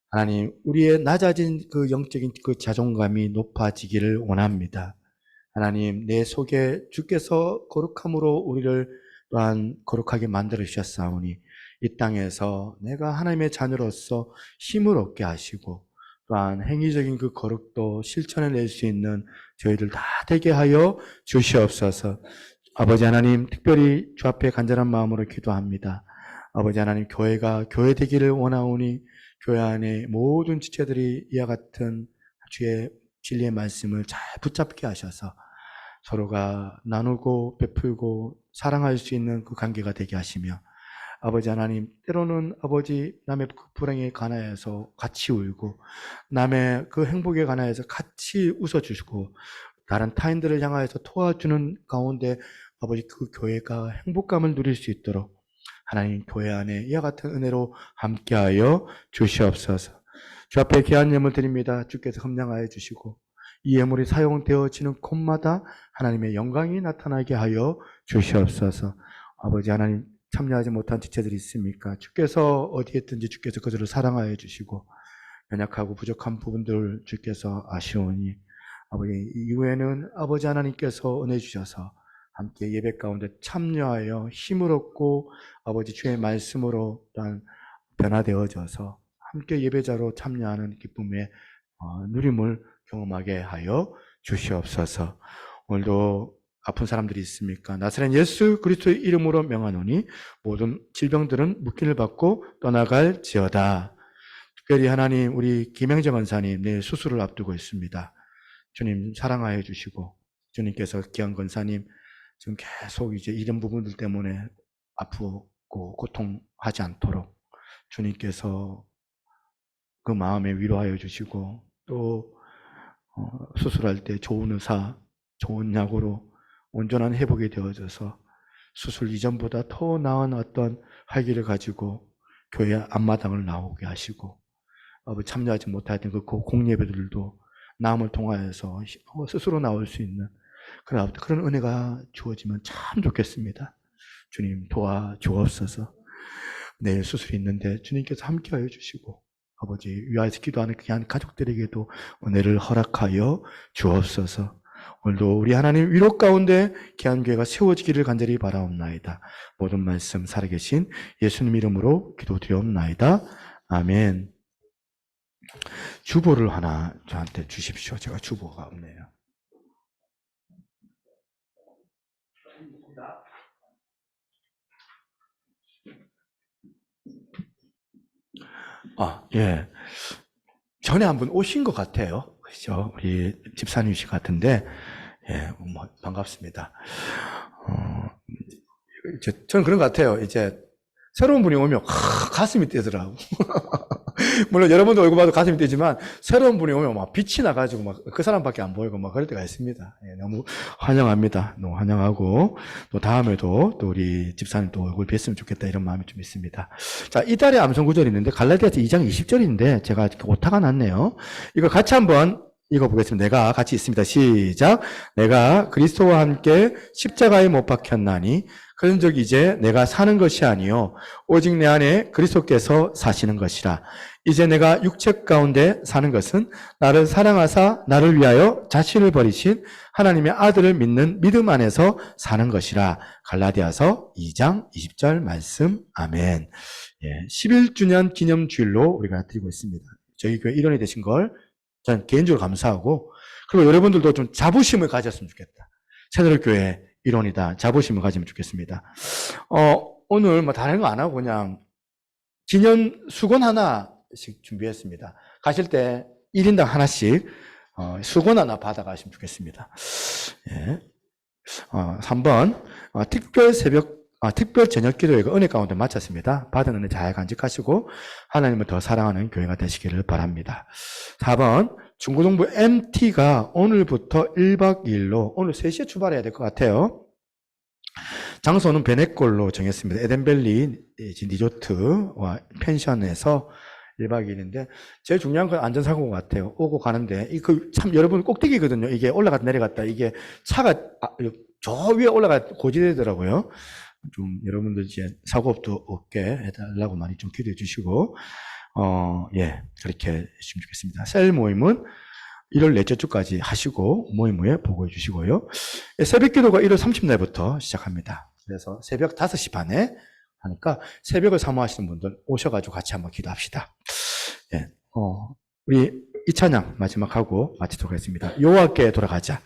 하나님, 우리의 낮아진 그 영적인 그 자존감이 높아지기를 원합니다. 하나님, 내 속에 주께서 거룩함으로 우리를 또한 거룩하게 만들어 주셨사오니 이 땅에서 내가 하나님의 자녀로서 힘을 얻게 하시고, 또한 행위적인 그 거룩도 실천해낼 수 있는 저희들 다 되게 하여 주시옵소서. 아버지 하나님, 특별히 주 앞에 간절한 마음으로 기도합니다. 아버지 하나님, 교회가 교회 되기를 원하오니 교회 안에 모든 지체들이 이와 같은 주의 진리의 말씀을 잘 붙잡게 하셔서 서로가 나누고 베풀고 사랑할 수 있는 그 관계가 되게 하시며, 아버지 하나님, 때로는 아버지 남의 그 불행에 관하여서 같이 울고 남의 그 행복에 관하여서 같이 웃어주시고 다른 타인들을 향하여서 도와주는 가운데 아버지 그 교회가 행복감을 누릴 수 있도록 하나님 교회 안에 이와 같은 은혜로 함께하여 주시옵소서. 주 앞에 귀한 예물 드립니다. 주께서 흠량하여 주시고 이 예물이 사용되어지는 곳마다 하나님의 영광이 나타나게 하여 주시옵소서. 아버지 하나님, 참여하지 못한 지체들이 있습니까? 주께서 어디에 있든지 주께서 그들을 사랑하여 주시고 연약하고 부족한 부분들을 주께서 아시오니 아버지 이후에는 아버지 하나님께서 은혜 주셔서 함께 예배 가운데 참여하여 힘을 얻고 아버지 주의 말씀으로 또한 변화되어져서 함께 예배자로 참여하는 기쁨의 누림을 경험하게 하여 주시옵소서. 오늘도 아픈 사람들이 있습니까? 나사렛 예수 그리스도의 이름으로 명하노니 모든 질병들은 묶임을 받고 떠나갈지어다. 특별히 하나님, 우리 김영재 권사님 내일 수술을 앞두고 있습니다. 주님 사랑하여 주시고, 주님께서 귀한 권사님 지금 계속 이제 이런 부분들 때문에 아프고 고통하지 않도록 주님께서 그 마음에 위로하여 주시고, 또 수술할 때 좋은 의사, 좋은 약으로 온전한 회복이 되어져서 수술 이전보다 더 나은 어떤 활기를 가지고 교회 앞마당을 나오게 하시고, 참여하지 못했던 그 공예배들도 나음을 통하여서 스스로 나올 수 있는 그런 은혜가 주어지면 참 좋겠습니다. 주님 도와주옵소서. 내일 수술이 있는데 주님께서 함께하여 주시고 아버지 위하여서 기도하는 귀한 가족들에게도 은혜를 허락하여 주옵소서. 오늘도 우리 하나님 위로 가운데 귀한 교회가 세워지기를 간절히 바라옵나이다. 모든 말씀 살아계신 예수님 이름으로 기도드리옵나이다. 아멘. 주보를 하나 저한테 주십시오. 제가 주보가 없네요. 예. 전에 한번 오신 것 같아요. 그죠? 우리 집사님이신 것 같은데, 예, 반갑습니다. 저는 그런 것 같아요. 이제, 새로운 분이 오면, 가슴이 뛰더라고. 물론 여러분도 얼굴 봐도 가슴이 뛰지만, 새로운 분이 오면 막 빛이 나가지고 막 그 사람밖에 안 보이고 막 그럴 때가 있습니다. 예, 너무 환영합니다. 너무 환영하고, 또 다음에도 또 우리 집사님 또 얼굴 뵀으면 좋겠다 이런 마음이 좀 있습니다. 자, 이달의 암송 구절이 있는데, 갈라디아서 2장 20절인데, 제가 오타가 났네요. 이거 같이 한번 읽어보겠습니다. 내가 같이 있습니다. 시작. 내가 그리스도와 함께 십자가에 못 박혔나니, 그런즉 이제 내가 사는 것이 아니요 오직 내 안에 그리스도께서 사시는 것이라. 이제 내가 육체 가운데 사는 것은 나를 사랑하사 나를 위하여 자신을 버리신 하나님의 아들을 믿는 믿음 안에서 사는 것이라. 갈라디아서 2장 20절 말씀. 아멘. 예, 11주년 기념주일로 우리가 드리고 있습니다. 저희 교회 일원이 되신 걸 저는 개인적으로 감사하고, 그리고 여러분들도 좀 자부심을 가졌으면 좋겠다. 새누리교회 일원이다. 자부심을 가지면 좋겠습니다. 오늘 뭐 다른 거 안 하고 그냥 기념 수건 하나씩 준비했습니다. 가실 때 1인당 하나씩 수건 하나 받아가시면 좋겠습니다. 예. 3번 특별 저녁 기도회가 은혜 가운데 마쳤습니다. 받은 은혜 잘 간직하시고 하나님을 더 사랑하는 교회가 되시기를 바랍니다. 4번 중고등부 MT가 오늘부터 1박 2일로 오늘 3시에 출발해야 될 것 같아요. 장소는 베네골로 정했습니다. 에덴밸리 리조트와 펜션에서 1박 2일인데 제일 중요한 건 안전사고 같아요. 오고 가는데 참 여러분 꼭대기거든요. 이게 올라갔다 내려갔다 이게 차가 저 위에 올라가 고지되더라고요. 좀 여러분들 이제 사고 없게 해달라고 많이 좀 기도해 주시고 예, 그렇게 해주시면 좋겠습니다. 셀 모임은 1월 넷째 주까지 하시고 모임 후에 보고해 주시고요. 새벽 기도가 1월 30날부터 시작합니다. 그래서 새벽 5시 반에 하니까 새벽을 사모하시는 분들 오셔가지고 같이 한번 기도합시다. 예, 우리 이 찬양 마지막 하고 마치도록 하겠습니다. 여호와께 돌아가자.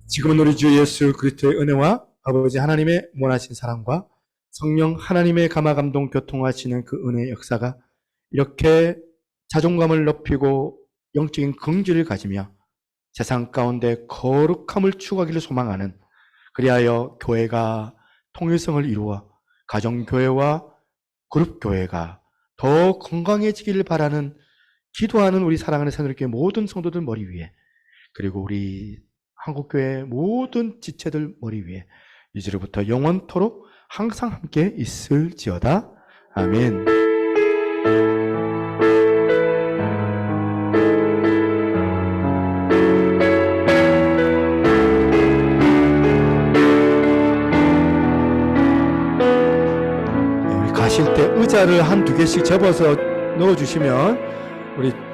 지금은 우리 주 예수 그리스도의 은혜와 아버지 하나님의 원하신 사랑과 성령 하나님의 감화감동 교통하시는 그 은혜의 역사가 이렇게 자존감을 높이고 영적인 긍지를 가지며 세상 가운데 거룩함을 추구하기를 소망하는, 그리하여 교회가 통일성을 이루어 가정교회와 그룹교회가 더 건강해지기를 바라는, 기도하는 우리 사랑하는 새누리교회 모든 성도들 머리 위에, 그리고 우리 한국교회 모든 지체들 머리 위에 이제로부터 영원토록 항상 함께 있을지어다. 아멘. 우리 가실 때 의자를 한 두 개씩 접어서 넣어주시면 우리